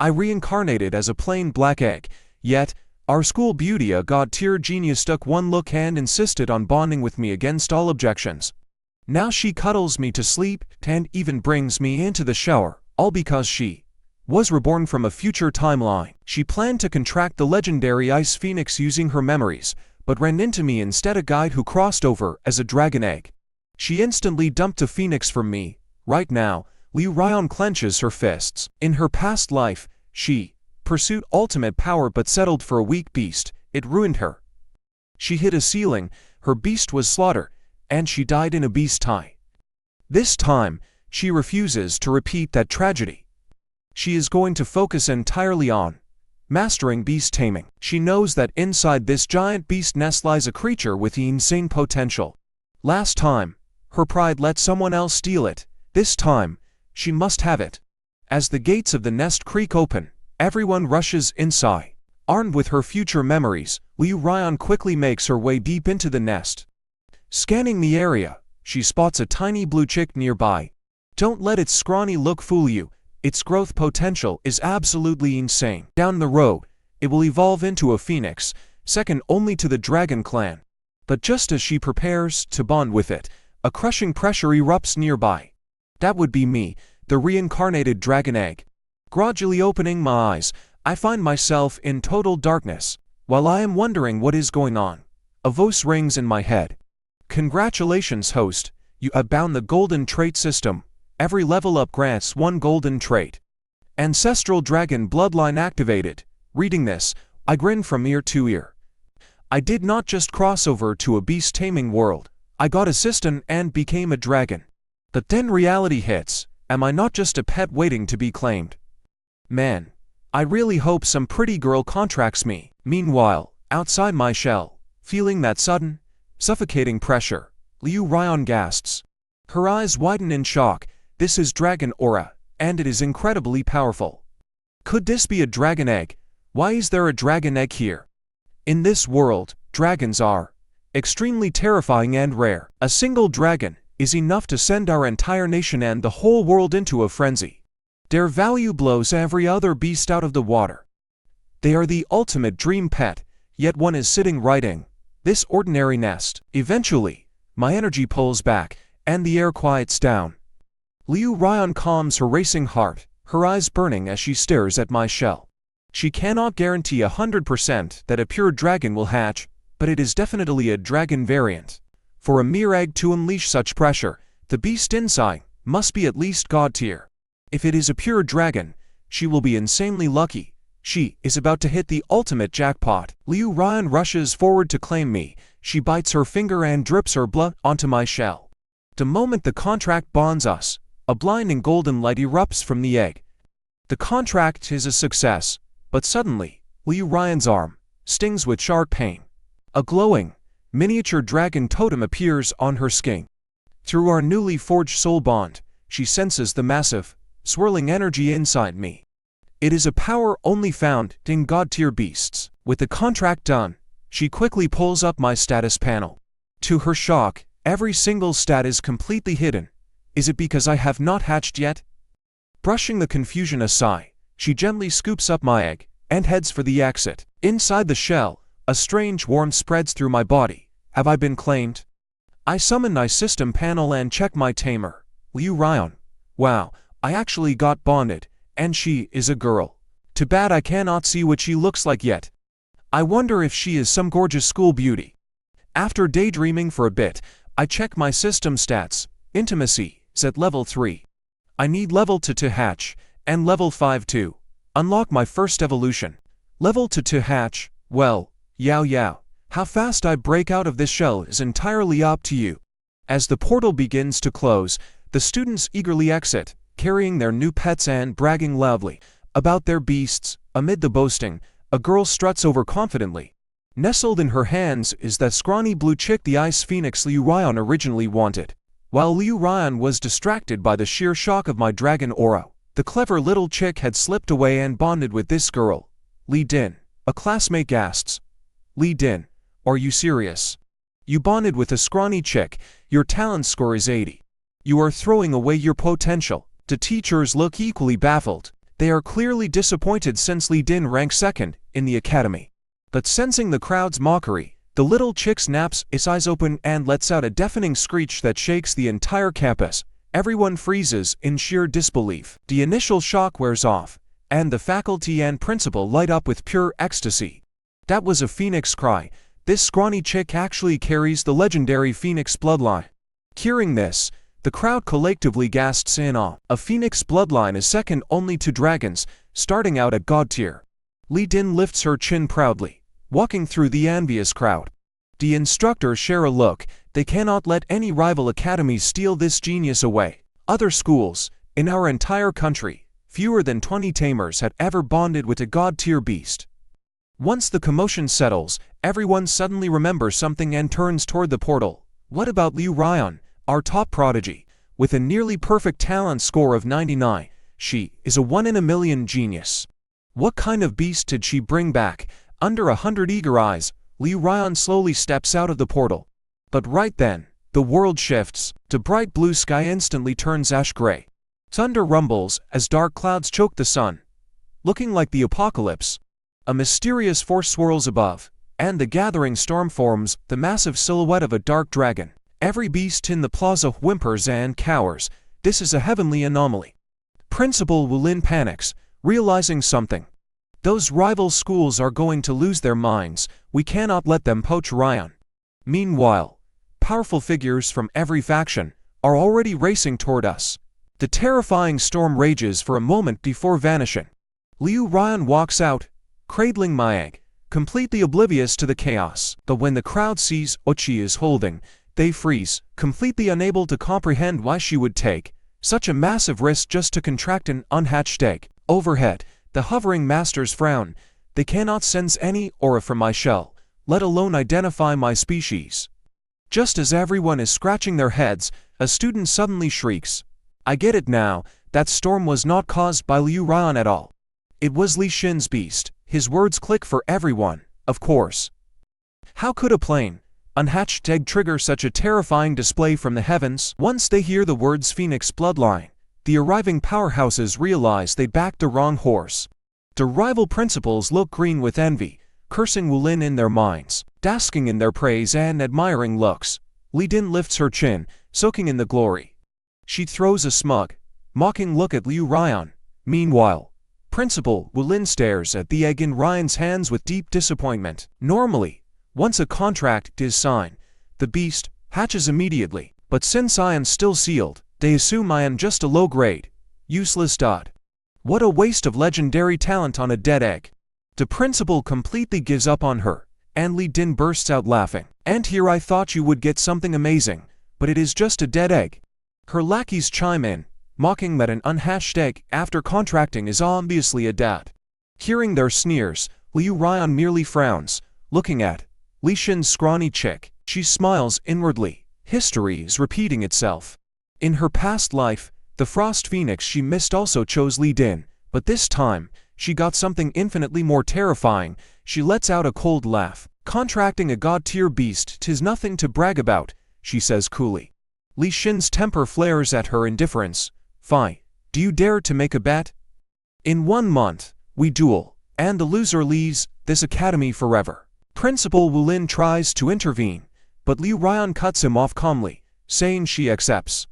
I reincarnated as a plain black egg, yet our school beauty, a god-tier genius, took one look and insisted on bonding with me against all objections. Now she cuddles me to sleep and even brings me into the shower, all because she was reborn from a future timeline. She planned to contract the legendary Ice Phoenix using her memories, but ran into me instead, a guide who crossed over as a dragon egg. She instantly dumped a phoenix from me. Right now, Liu Ryan clenches her fists. In her past life, she pursued ultimate power but settled for a weak beast. It ruined her. She hit a ceiling, her beast was slaughtered, and she died in a beast tie. This time, she refuses to repeat that tragedy. She is going to focus entirely on mastering beast taming. She knows that inside this giant beast nest lies a creature with insane potential. Last time, her pride let someone else steal it. This time, she must have it. As the gates of the nest creak open, everyone rushes inside. Armed with her future memories, Liu Ryan quickly makes her way deep into the nest. Scanning the area, she spots a tiny blue chick nearby. Don't let its scrawny look fool you. Its growth potential is absolutely insane. Down the road, it will evolve into a phoenix, second only to the dragon clan. But just as she prepares to bond with it, a crushing pressure erupts nearby. That would be me, the reincarnated dragon egg. Gradually opening my eyes, I find myself in total darkness. While I am wondering what is going on, a voice rings in my head. Congratulations, host, you have bound the golden trait system. Every level up grants one golden trait. Ancestral dragon bloodline activated. Reading this, I grin from ear to ear. I did not just cross over to a beast taming world. I got assistant and became a dragon. But then reality hits. Am I not just a pet waiting to be claimed? Man, I really hope some pretty girl contracts me. Meanwhile, outside my shell, feeling that sudden, suffocating pressure, Liu Ryan gasps. Her eyes widen in shock. This is dragon aura, and it is incredibly powerful. Could this be a dragon egg? Why is there a dragon egg here? In this world, dragons are extremely terrifying and rare. A single dragon is enough to send our entire nation and the whole world into a frenzy. Their value blows every other beast out of the water. They are the ultimate dream pet, yet one is sitting right in this ordinary nest. Eventually, my energy pulls back, and the air quiets down. Liu Ryan calms her racing heart, her eyes burning as she stares at my shell. She cannot guarantee 100% that a pure dragon will hatch, but it is definitely a dragon variant. For a mere egg to unleash such pressure, the beast inside must be at least god tier. If it is a pure dragon, she will be insanely lucky. She is about to hit the ultimate jackpot. Liu Ryan rushes forward to claim me. She bites her finger and drips her blood onto my shell. The moment the contract bonds us, a blinding golden light erupts from the egg. The contract is a success, but suddenly, Liu Ryan's arm stings with sharp pain. A glowing, miniature dragon totem appears on her skin. Through our newly forged soul bond, she senses the massive, swirling energy inside me. It is a power only found in god-tier beasts. With the contract done, she quickly pulls up my status panel. To her shock, every single stat is completely hidden. Is it because I have not hatched yet? Brushing the confusion aside, she gently scoops up my egg and heads for the exit. Inside the shell, a strange warmth spreads through my body. Have I been claimed? I summon my system panel and check my tamer, Liu Ryan. Wow, I actually got bonded, and she is a girl. Too bad I cannot see what she looks like yet. I wonder if she is some gorgeous school beauty. After daydreaming for a bit, I check my system stats. Intimacy is at level 3. I need level 2 to hatch, and level 5 to unlock my first evolution. Level 2 to hatch, well, yow. How fast I break out of this shell is entirely up to you. As the portal begins to close, the students eagerly exit, carrying their new pets and bragging loudly about their beasts. Amid the boasting, a girl struts over confidently. Nestled in her hands is that scrawny blue chick the Ice Phoenix Liu Ryan originally wanted. While Liu Ryan was distracted by the sheer shock of my dragon aura, the clever little chick had slipped away and bonded with this girl. Li Din, a classmate, gasps. Li Din, are you serious? You bonded with a scrawny chick, your talent score is 80. You are throwing away your potential. The teachers look equally baffled. They are clearly disappointed since Li Din ranks second in the academy. But sensing the crowd's mockery, the little chick snaps its eyes open and lets out a deafening screech that shakes the entire campus. Everyone freezes in sheer disbelief. The initial shock wears off, and the faculty and principal light up with pure ecstasy. That was a phoenix cry. This scrawny chick actually carries the legendary phoenix bloodline. Hearing this, the crowd collectively gasps in awe. A phoenix bloodline is second only to dragons, starting out at god tier. Li Din lifts her chin proudly, walking through the envious crowd. The instructors share a look. They cannot let any rival academies steal this genius away. Other schools, in our entire country, fewer than 20 tamers had ever bonded with a god-tier beast. Once the commotion settles, everyone suddenly remembers something and turns toward the portal. What about Liu Ryan, our top prodigy? With a nearly perfect talent score of 99, she is a 1 in a million genius. What kind of beast did she bring back? Under 100 eager eyes, Liu Ryan slowly steps out of the portal. But right then, the world shifts. The bright blue sky instantly turns ash gray. Thunder rumbles as dark clouds choke the sun. Looking like the apocalypse, a mysterious force swirls above, and the gathering storm forms the massive silhouette of a dark dragon. Every beast in the plaza whimpers and cowers. This is a heavenly anomaly. Principal Wu Lin panics, realizing something. Those rival schools are going to lose their minds. We cannot let them poach Ryan. Meanwhile, powerful figures from every faction are already racing toward us. The terrifying storm rages for a moment before vanishing. Liu Ryan walks out, cradling my egg, completely oblivious to the chaos. But when the crowd sees what she is holding, they freeze, completely unable to comprehend why she would take such a massive risk just to contract an unhatched egg. Overhead, the hovering masters frown. They cannot sense any aura from my shell, let alone identify my species. Just as everyone is scratching their heads, a student suddenly shrieks. I get it now, that storm was not caused by Liu Ryan at all. It was Li Xin's beast. His words click for everyone, of course. How could a plain, unhatched egg trigger such a terrifying display from the heavens? Once they hear the words Phoenix Bloodline, the arriving powerhouses realize they backed the wrong horse. The rival principals look green with envy, cursing Wu Lin in their minds, basking in their praise and admiring looks. Li Din lifts her chin, soaking in the glory. She throws a smug, mocking look at Liu Ryan. Meanwhile, Principal Wu Lin stares at the egg in Ryan's hands with deep disappointment. Normally, once a contract is signed, the beast hatches immediately. But since I am still sealed, they assume I am just a low-grade, useless dud. What a waste of legendary talent on a dead egg. The principal completely gives up on her, and Li Din bursts out laughing. And here I thought you would get something amazing, but it is just a dead egg. Her lackeys chime in, mocking that an unhatched egg after contracting is obviously a dad. Hearing their sneers, Liu Ryan merely frowns, looking at Li Xin's scrawny chick. She smiles inwardly. History is repeating itself. In her past life, the Frost Phoenix she missed also chose Li Din, but this time, she got something infinitely more terrifying. She lets out a cold laugh. Contracting a god-tier beast 'tis nothing to brag about, she says coolly. Li Xin's temper flares at her indifference. Fine, do you dare to make a bet? In 1 month, we duel, and the loser leaves this academy forever. Principal Wu Lin tries to intervene, but Liu Ryan cuts him off calmly, saying she accepts.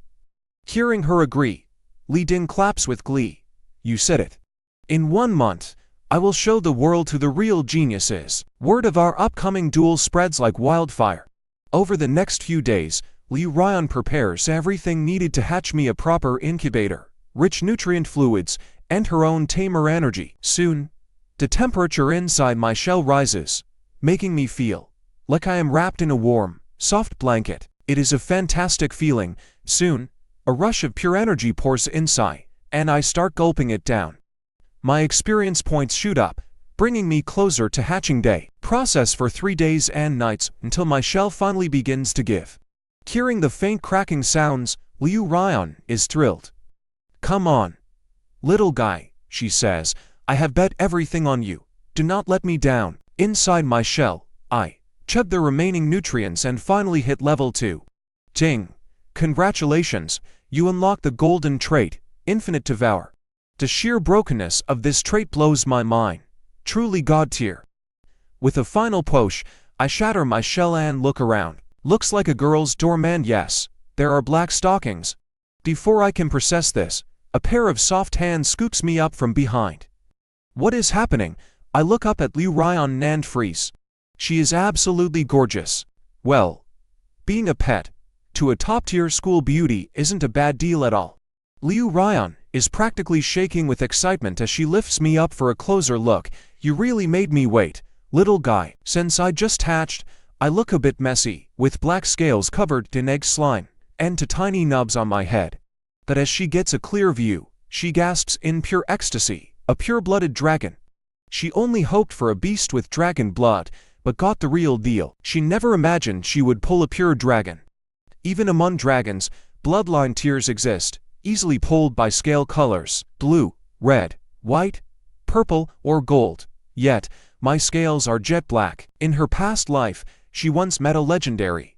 Hearing her agree, Li Din claps with glee. You said it. In 1 month, I will show the world who the real genius is. Word of our upcoming duel spreads like wildfire. Over the next few days, Liu Ryan prepares everything needed to hatch me a proper incubator, rich nutrient fluids, and her own tamer energy. Soon, the temperature inside my shell rises, making me feel like I am wrapped in a warm, soft blanket. It is a fantastic feeling. Soon, a rush of pure energy pours inside, and I start gulping it down. My experience points shoot up, bringing me closer to hatching day. Process for 3 days and nights until my shell finally begins to give. Hearing the faint cracking sounds, Liu Ryan is thrilled. Come on, little guy, she says, I have bet everything on you. Do not let me down. Inside my shell, I chug the remaining nutrients and finally hit level 2. Ting! Congratulations, you unlock the golden trait, Infinite Devour. The sheer brokenness of this trait blows my mind. Truly god tier. With a final push, I shatter my shell and look around. Looks like a girl's dorm and yes, there are black stockings. Before I can process this, a pair of soft hands scoops me up from behind. What is happening? I look up at Liu Ryan and freeze. She is absolutely gorgeous. Well, being a pet to a top-tier school beauty isn't a bad deal at all. Liu Ryan is practically shaking with excitement as she lifts me up for a closer look. You really made me wait, little guy. Since I just hatched, I look a bit messy, with black scales covered in egg slime, and tiny nubs on my head. But as she gets a clear view, she gasps in pure ecstasy, a pure-blooded dragon. She only hoped for a beast with dragon blood, but got the real deal. She never imagined she would pull a pure dragon. Even among dragons, bloodline tiers exist, easily pulled by scale colors, blue, red, white, purple, or gold. Yet, my scales are jet black. In her past life, she once met a legendary.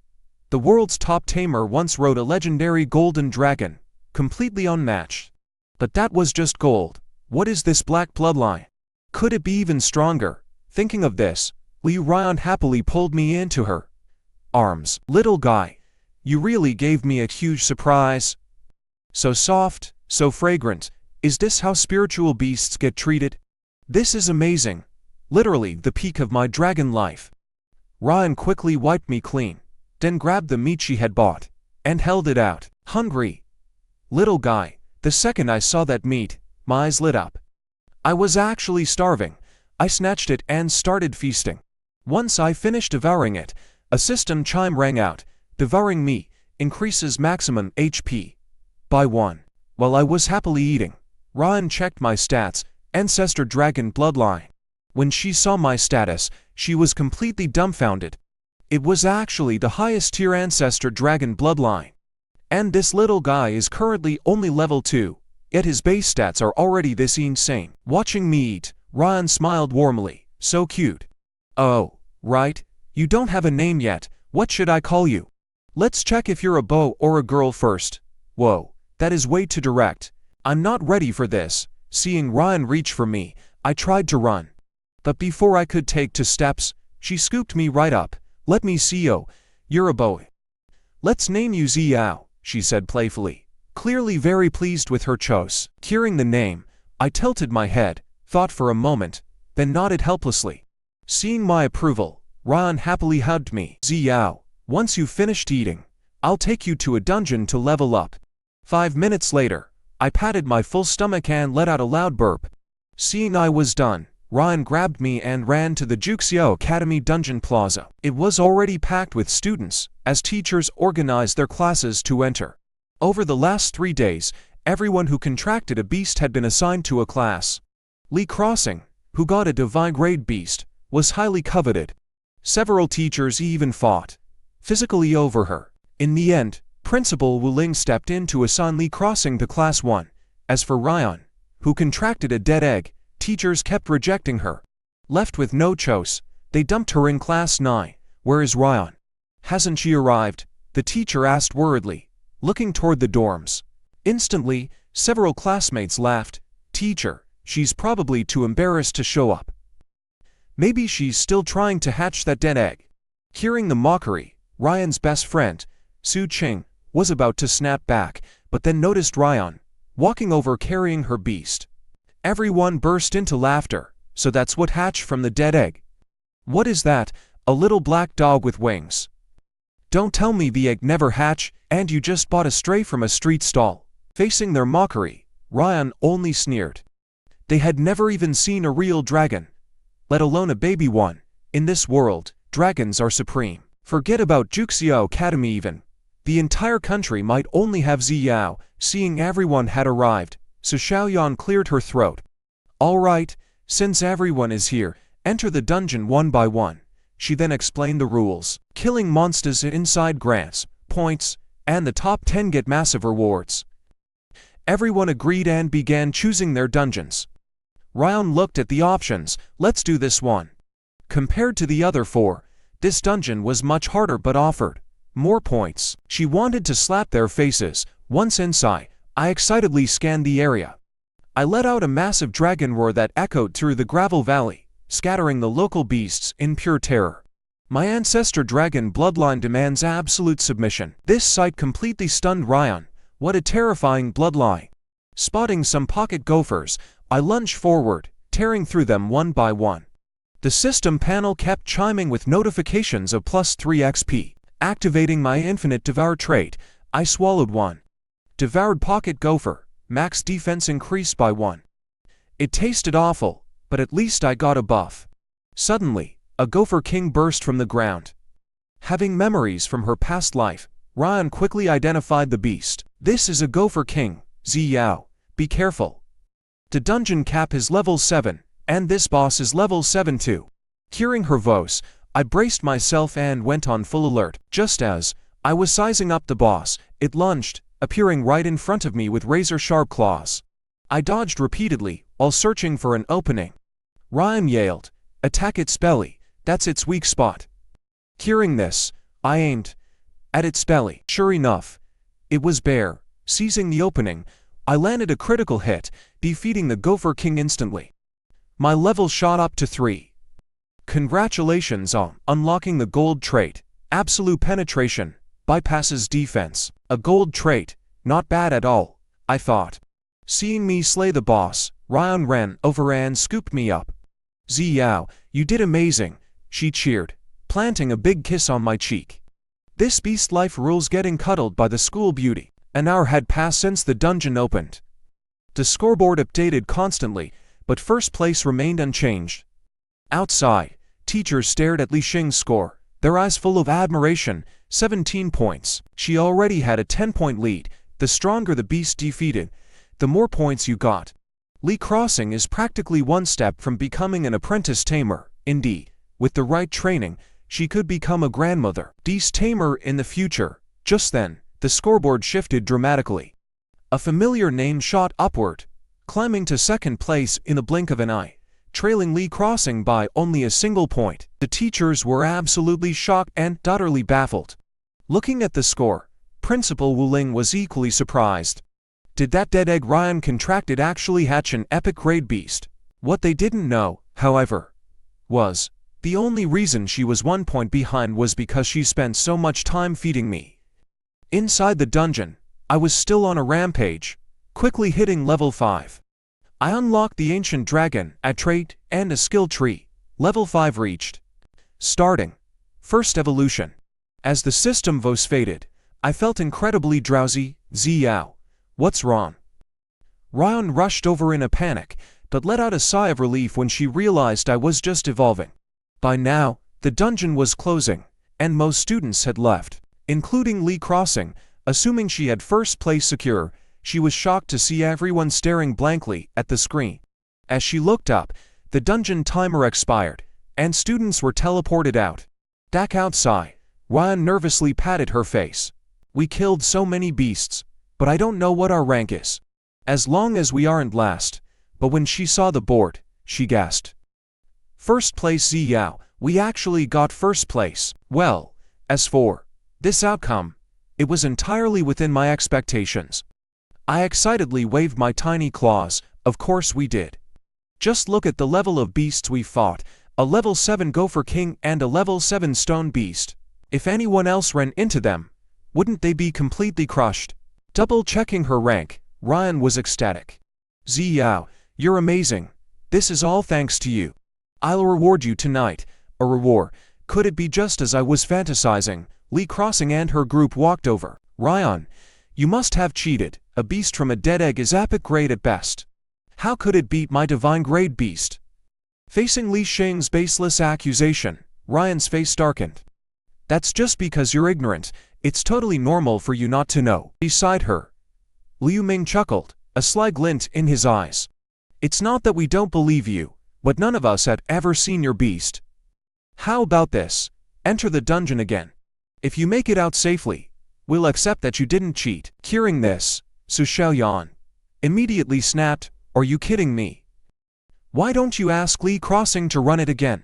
The world's top tamer once rode a legendary golden dragon, completely unmatched. But that was just gold. What is this black bloodline? Could it be even stronger? Thinking of this, Liu Ryan happily pulled me into her arms. Little guy, you really gave me a huge surprise. So soft, so fragrant. Is this how spiritual beasts get treated? This is amazing. Literally the peak of my dragon life. Ryan quickly wiped me clean, then grabbed the meat she had bought, and held it out. Hungry. Little guy, the second I saw that meat, my eyes lit up. I was actually starving. I snatched it and started feasting. Once I finished devouring it, a system chime rang out. Devouring me increases maximum HP by 1. While I was happily eating, Ryan checked my stats, ancestor dragon bloodline. When she saw my status, she was completely dumbfounded. It was actually the highest tier ancestor dragon bloodline. And this little guy is currently only level 2, yet his base stats are already this insane. Watching me eat, Ryan smiled warmly. So cute. Oh, right, you don't have a name yet. What should I call you? Let's check if you're a boy or a girl first. Whoa, that is way too direct. I'm not ready for this. Seeing Ryan reach for me, I tried to run. But before I could take 2 steps, she scooped me right up. Let me see you. You're a boy. Let's name you Xiao, she said playfully, clearly very pleased with her choice. Hearing the name, I tilted my head, thought for a moment, then nodded helplessly. Seeing my approval, Ryan happily hugged me. Xiao, once you've finished eating, I'll take you to a dungeon to level up. 5 minutes later, I patted my full stomach and let out a loud burp. Seeing I was done, Ryan grabbed me and ran to the Juxiao Academy dungeon plaza. It was already packed with students, as teachers organized their classes to enter. Over the last 3 days, everyone who contracted a beast had been assigned to a class. Lee Crossing, who got a divine grade beast, was highly coveted. Several teachers even fought physically over her. In the end, Principal Wu Ling stepped in to assign Lee Crossing to Class 1. As for Ryan, who contracted a dead egg, teachers kept rejecting her. Left with no choice, they dumped her in Class 9. Where is Ryan? Hasn't she arrived? The teacher asked worriedly, looking toward the dorms. Instantly, several classmates laughed. Teacher, she's probably too embarrassed to show up. Maybe she's still trying to hatch that dead egg. Hearing the mockery, Ryan's best friend, Su Ching, was about to snap back, but then noticed Ryan walking over carrying her beast. Everyone burst into laughter. So that's what hatched from the dead egg. What is that? A little black dog with wings. Don't tell me the egg never hatched, and you just bought a stray from a street stall. Facing their mockery, Ryan only sneered. They had never even seen a real dragon, let alone a baby one. In this world, dragons are supreme. Forget about Juxiao Academy even. The entire country might only have Xiao. Seeing everyone had arrived, so Xiaoyan cleared her throat. All right, since everyone is here, enter the dungeon one by one. She then explained the rules. Killing monsters inside grants points, and the top 10 get massive rewards. Everyone agreed and began choosing their dungeons. Ryan looked at the options. Let's do this one. Compared to the other 4, this dungeon was much harder but offered more points. She wanted to slap their faces. Once inside, I excitedly scanned the area. I let out a massive dragon roar that echoed through the gravel valley, scattering the local beasts in pure terror. My ancestor dragon bloodline demands absolute submission. This sight completely stunned Ryan. What a terrifying bloodline. Spotting some pocket gophers, I lunged forward, tearing through them one by one. The system panel kept chiming with notifications of +3 XP. Activating my infinite devour trait, I swallowed one. Devoured pocket gopher, max defense increased by 1. It tasted awful, but at least I got a buff. Suddenly, a gopher king burst from the ground. Having memories from her past life, Ryan quickly identified the beast. This is a gopher king, Ziyao. Be careful. The dungeon cap is level 7, and this boss is level 7 too. Hearing her voice, I braced myself and went on full alert. Just as I was sizing up the boss, it lunged, appearing right in front of me with razor-sharp claws. I dodged repeatedly, while searching for an opening. Ryan yelled, "Attack its belly, that's its weak spot." Hearing this, I aimed at its belly. Sure enough, it was bare. Seizing the opening, I landed a critical hit, defeating the Gopher King instantly. My level shot up to 3. Congratulations on unlocking the gold trait. Absolute penetration bypasses defense. A gold trait, not bad at all, I thought. Seeing me slay the boss, Ryan ran over and scooped me up. "Ziyao, you did amazing," she cheered, planting a big kiss on my cheek. This beast life rules, getting cuddled by the school beauty. An hour had passed since the dungeon opened. The scoreboard updated constantly, but first place remained unchanged. Outside, teachers stared at Li Xing's score, their eyes full of admiration. 17 points. She already had a 10-point lead. The stronger the beast defeated, the more points you got. Li Crossing is practically one step from becoming an apprentice tamer. Indeed, with the right training, she could become a grandmother. Beast tamer in the future. Just then, the scoreboard shifted dramatically. A familiar name shot upward, climbing to second place in the blink of an eye, trailing Li Crossing by only a single point. The teachers were absolutely shocked and utterly baffled. Looking at the score, Principal Wu Ling was equally surprised. Did that dead egg Ryan contracted actually hatch an epic grade beast? What they didn't know, however, was the only reason she was 1 point behind was because she spent so much time feeding me. Inside the dungeon, I was still on a rampage, quickly hitting level 5. I unlocked the ancient dragon, a trait, and a skill tree. Level 5 reached. Starting. First evolution. As the system voice faded, I felt incredibly drowsy. "Ziyao, what's wrong?" Ryan rushed over in a panic, but let out a sigh of relief when she realized I was just evolving. By now, the dungeon was closing, and most students had left, including Li Crossing. Assuming she had first place secure, she was shocked to see everyone staring blankly at the screen. As she looked up, the dungeon timer expired, and students were teleported out. Back outside, Ryan nervously patted her face. "We killed so many beasts, but I don't know what our rank is. As long as we aren't last." But when she saw the board, she gasped. "First place Ziyao, we actually got first place." Well, as for this outcome, it was entirely within my expectations. I excitedly waved my tiny claws. Of course we did. Just look at the level of beasts we fought, a level 7 Gopher King and a level 7 Stone Beast. If anyone else ran into them, wouldn't they be completely crushed? Double-checking her rank, Ryan was ecstatic. "Ziyao, you're amazing. This is all thanks to you. I'll reward you tonight." A reward. Could it be just as I was fantasizing? Li Crossing and her group walked over. "Ryan, you must have cheated. A beast from a dead egg is epic grade at best. How could it beat my divine grade beast?" Facing Li Xing's baseless accusation, Ryan's face darkened. "That's just because you're ignorant. It's totally normal for you not to know." Beside her, Liu Ming chuckled, a sly glint in his eyes. "It's not that we don't believe you, but none of us had ever seen your beast. How about this? Enter the dungeon again. If you make it out safely, we'll accept that you didn't cheat." Hearing this, Su Xiaoyan immediately snapped, "Are you kidding me? Why don't you ask Li Crossing to run it again?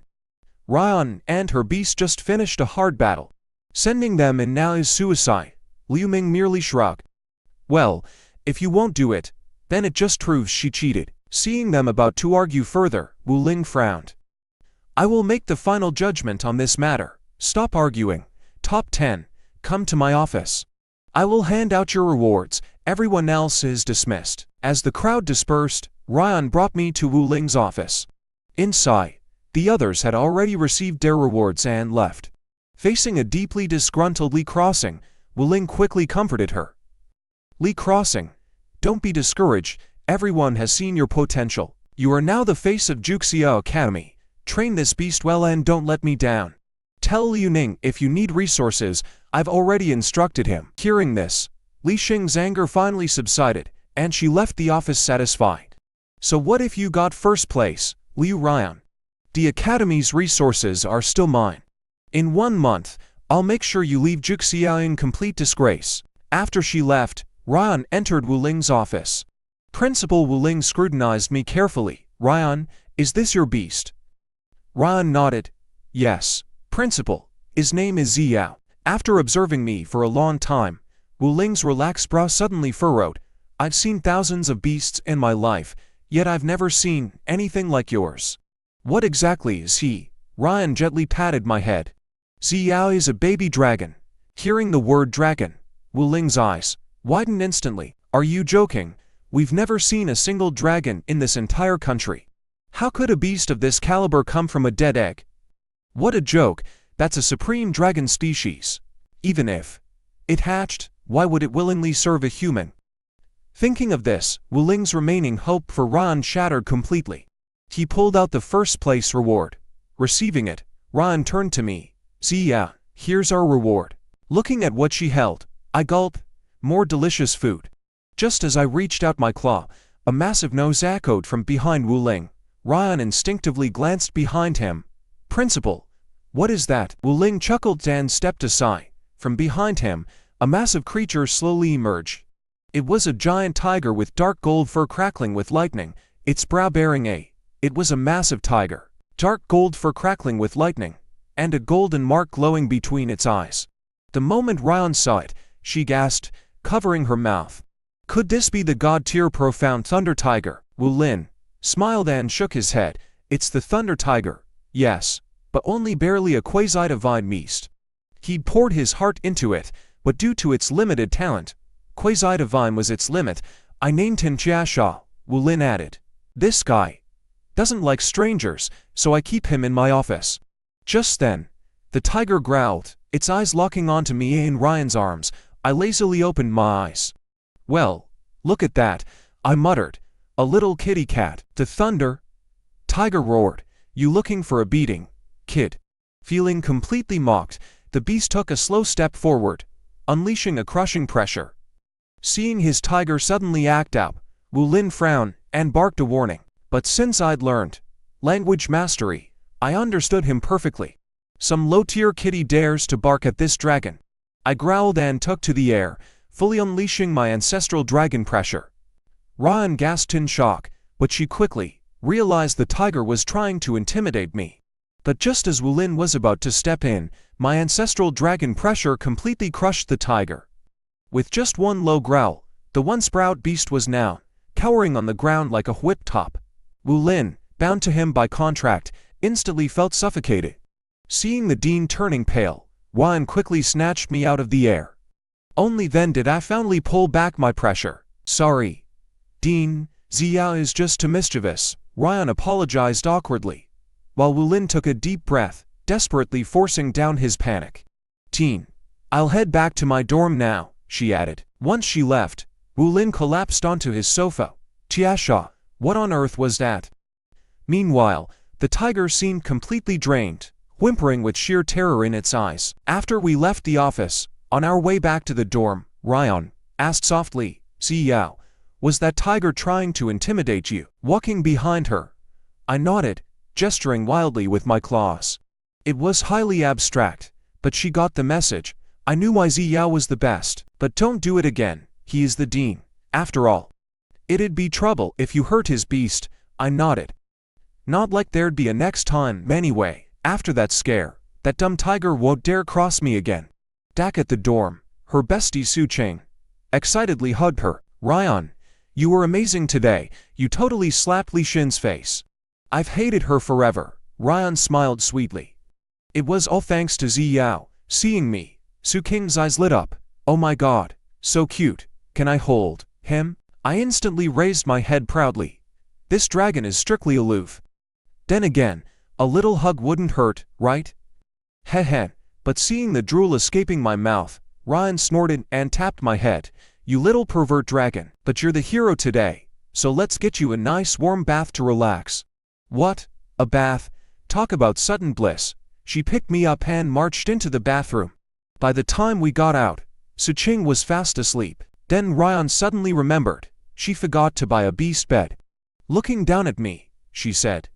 Ryan and her beast just finished a hard battle. Sending them in now is suicide." Liu Ming merely shrugged. "Well, if you won't do it, Then it just proves she cheated. Seeing them about to argue further, Wu Ling frowned. I will make the final judgment on this matter. Stop arguing. Top 10. Come to my office. I will hand out your rewards. Everyone else is dismissed. As the crowd dispersed, Ryan brought me to Wu Ling's office. Inside, the others had already received their rewards and left. Facing a deeply disgruntled Li Crossing, Wu Ling quickly comforted her. Li Crossing, don't be discouraged. Everyone has seen your potential. You are now the face of Juxia Academy. Train this beast well and don't let me down. Tell Liu Ning if you need resources, I've already instructed him. Hearing this, Li Xing's anger finally subsided, and she left the office satisfied. So what if you got first place, Liu Ryan? The Academy's resources are still mine. In 1 month, I'll make sure you leave Juxia in complete disgrace. After she left, Ryan entered Wu Ling's office. Principal Wu Ling scrutinized me carefully. Ryan, is this your beast? Ryan nodded. Yes, Principal. His name is Ziyao. After observing me for a long time, Wu Ling's relaxed brow suddenly furrowed. I've seen thousands of beasts in my life, yet I've never seen anything like yours. What exactly is he? Ryan gently patted my head. Ziyao is a baby dragon. Hearing the word dragon, Wu Ling's eyes widened instantly. Are you joking? We've never seen a single dragon in this entire country. How could a beast of this caliber come from a dead egg? What a joke, that's a supreme dragon species. Even if it hatched, why would it willingly serve a human? Thinking of this, Wu Ling's remaining hope for Ryan shattered completely. He pulled out the first place reward. Receiving it, Ryan turned to me. Ziyao, here's our reward. Looking at what she held, I gulped. More delicious food. Just as I reached out my claw, a massive nose echoed from behind Wu Ling. Ryan instinctively glanced behind him. Principal, what is that? Wu Ling chuckled and stepped aside. From behind him, a massive creature slowly emerged. It was a giant tiger with dark gold fur crackling with lightning, its brow bearing a. It was a massive tiger, dark gold fur crackling with lightning, and a golden mark glowing between its eyes. The moment Ryan saw it, she gasped, covering her mouth. Could this be the god-tier profound thunder tiger? Wu Lin smiled and shook his head. It's the thunder tiger, yes, but only barely a quasi-divine beast. He'd poured his heart into it, but due to its limited talent, quasi-divine was its limit. I named him Jiasha, Wu Lin added. This guy doesn't like strangers, so I keep him in my office. Just then, the tiger growled, its eyes locking onto me in Ryan's arms. I lazily opened my eyes. Well, look at that, I muttered. A little kitty cat. The thunder tiger roared. You looking for a beating, kid? Feeling completely mocked, the beast took a slow step forward, unleashing a crushing pressure. Seeing his tiger suddenly act out, Wu Lin frowned and barked a warning. But since I'd learned language mastery, I understood him perfectly. Some low-tier kitty dares to bark at this dragon. I growled and took to the air, fully unleashing my ancestral dragon pressure. Ryan gasped in shock, but she quickly realized the tiger was trying to intimidate me. But just as Wu Lin was about to step in, my ancestral dragon pressure completely crushed the tiger. With just one low growl, the one-sprout beast was now cowering on the ground like a whip top. Wu Lin, bound to him by contract, instantly felt suffocated. Seeing the dean turning pale, Ryan quickly snatched me out of the air. Only then did I finally pull back my pressure. Sorry, Dean, Ziyao is just too mischievous, Ryan apologized awkwardly, while Wu Lin took a deep breath, desperately forcing down his panic. Teen, I'll head back to my dorm now, she added. Once she left, Wu Lin collapsed onto his sofa. Tiasha, what on earth was that? Meanwhile, the tiger seemed completely drained, whimpering with sheer terror in its eyes. After we left the office, on our way back to the dorm, Ryan asked softly, Ziyao, was that tiger trying to intimidate you? Walking behind her, I nodded, gesturing wildly with my claws. It was highly abstract, but she got the message. I knew why Ziyao was the best, but don't do it again, he is the dean. After all, it'd be trouble if you hurt his beast, I nodded. Not like there'd be a next time anyway. After that scare, that dumb tiger won't dare cross me again. Back at the dorm, her bestie Su Cheng excitedly hugged her. Ryan, You were amazing today, you totally slapped Li Xin's face. I've hated her forever. Ryan smiled sweetly. It was all thanks to Zi Yao. Seeing me, Su Qing's eyes lit up. Oh my god, so cute. Can I hold him? I instantly raised my head proudly. This dragon is strictly aloof. Then again, a little hug wouldn't hurt, right? Heh. But seeing the drool escaping my mouth, Ryan snorted and tapped my head. You little pervert dragon, but you're the hero today, so let's get you a nice warm bath to relax. What? A bath? Talk about sudden bliss. She picked me up and marched into the bathroom. By the time we got out, Su Qing was fast asleep. Then Ryan suddenly remembered. She forgot to buy a beast bed. Looking down at me, she said,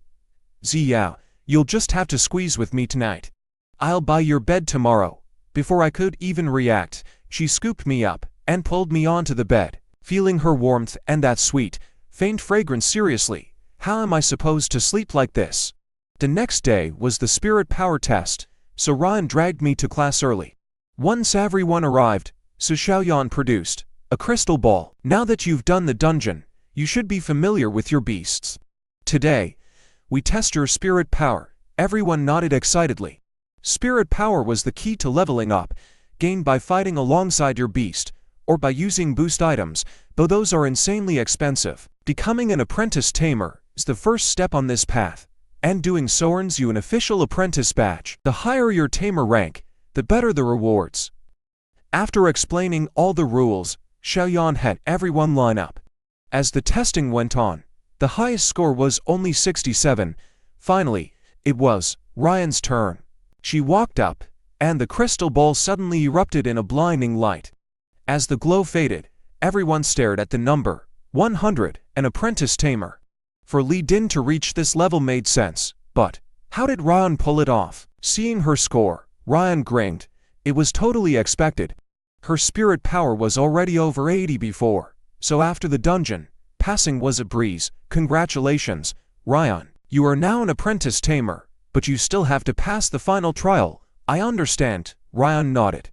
Zi Yao, you'll just have to squeeze with me tonight. I'll buy your bed tomorrow. Before I could even react, she scooped me up and pulled me onto the bed. Feeling her warmth and that sweet, faint fragrance seriously, how am I supposed to sleep like this? The next day was the spirit power test, so Ryan dragged me to class early. Once everyone arrived, Su Xiaoyan produced a crystal ball. Now that you've done the dungeon, you should be familiar with your beasts. Today, we test your spirit power. Everyone nodded excitedly. Spirit power was the key to leveling up, gained by fighting alongside your beast, or by using boost items, though those are insanely expensive. Becoming an apprentice tamer is the first step on this path, and doing so earns you an official apprentice badge. The higher your tamer rank, the better the rewards. After explaining all the rules, Xiaoyan had everyone line up. As the testing went on, the highest score was only 67. Finally, it was Ryan's turn. She walked up, and the crystal ball suddenly erupted in a blinding light. As the glow faded, everyone stared at the number 100, an apprentice tamer. For Li Din to reach this level made sense, but how did Ryan pull it off? Seeing her score, Ryan grinned. It was totally expected. Her spirit power was already over 80 before, so after the dungeon, passing was a breeze. Congratulations, Ryan. You are now an apprentice tamer, but you still have to pass the final trial. I understand, Ryan nodded.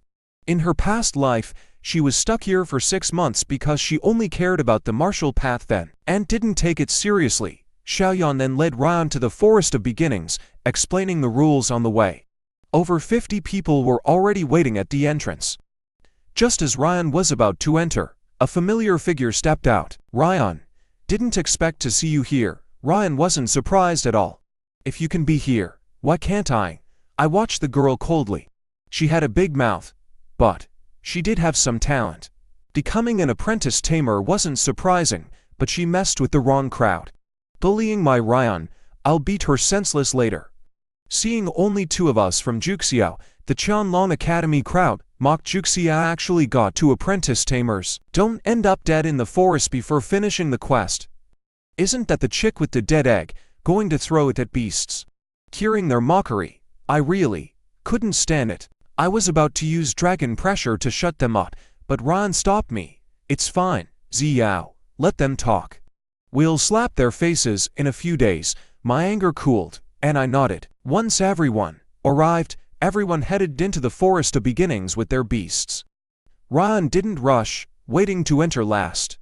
In her past life, she was stuck here for 6 months because she only cared about the martial path then, and didn't take it seriously. Xiaoyan then led Ryan to the Forest of Beginnings, explaining the rules on the way. Over 50 people were already waiting at the entrance. Just as Ryan was about to enter, a familiar figure stepped out. Ryan, didn't expect to see you here. Ryan wasn't surprised at all. If you can be here, why can't I? I watched the girl coldly. She had a big mouth, but she did have some talent. Becoming an apprentice tamer wasn't surprising, but she messed with the wrong crowd. Bullying my Ryan, I'll beat her senseless later. Seeing only 2 of us from Juxiao, the Qianlong Academy crowd mocked Juxiao actually got 2 apprentice tamers. Don't end up dead in the forest before finishing the quest. Isn't that the chick with the dead egg, going to throw it at beasts? Hearing their mockery, I really couldn't stand it. I was about to use dragon pressure to shut them up, but Ryan stopped me. It's fine, Zi Yao, let them talk. We'll slap their faces in a few days. My anger cooled, and I nodded. Once everyone arrived, everyone headed into the Forest of Beginnings with their beasts. Ryan didn't rush, waiting to enter last.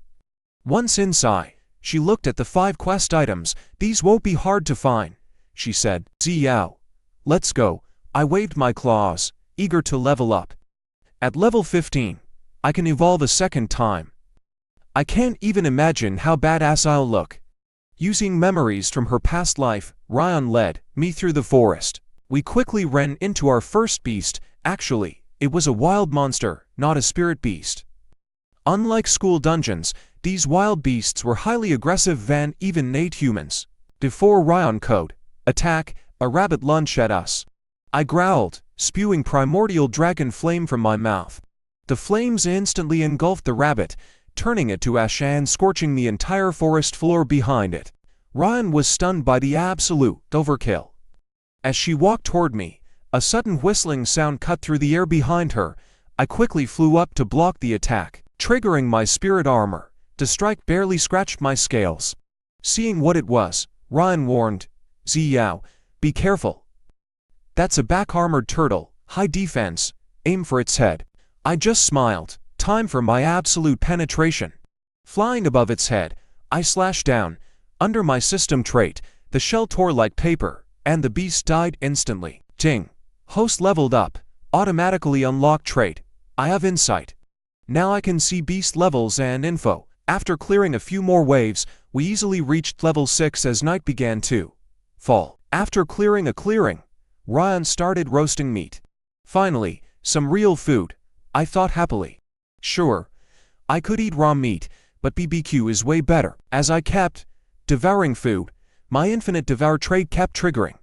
Once inside, she looked at the 5 quest items. These won't be hard to find, she said. Zi Yao, let's go. I waved my claws, eager to level up. At level 15, I can evolve a second time. I can't even imagine how badass I'll look. Using memories from her past life, Ryan led me through the forest. We quickly ran into our first beast. Actually, it was a wild monster, not a spirit beast. Unlike school dungeons, these wild beasts were highly aggressive and even nate humans. Before Ryan could attack, a rabbit lunged at us. I growled, spewing primordial dragon flame from my mouth. The flames instantly engulfed the rabbit, turning it to ash and scorching the entire forest floor behind it. Ryan was stunned by the absolute overkill. As she walked toward me, a sudden whistling sound cut through the air behind her. I quickly flew up to block the attack, triggering my spirit armor. The strike barely scratched my scales. Seeing what it was, Ryan warned, Zi Yao, be careful. That's a back-armored turtle, high defense, aim for its head. I just smiled. Time for my absolute penetration. Flying above its head, I slashed down. Under my system trait, the shell tore like paper, and the beast died instantly. Ting. Host leveled up. Automatically unlocked trait. I have insight. Now I can see beast levels and info. After clearing a few more waves, we easily reached level 6 as night began to fall. After clearing a clearing, Ryan started roasting meat. Finally, some real food, I thought happily. Sure, I could eat raw meat, but BBQ is way better. As I kept devouring food, my infinite devour trait kept triggering.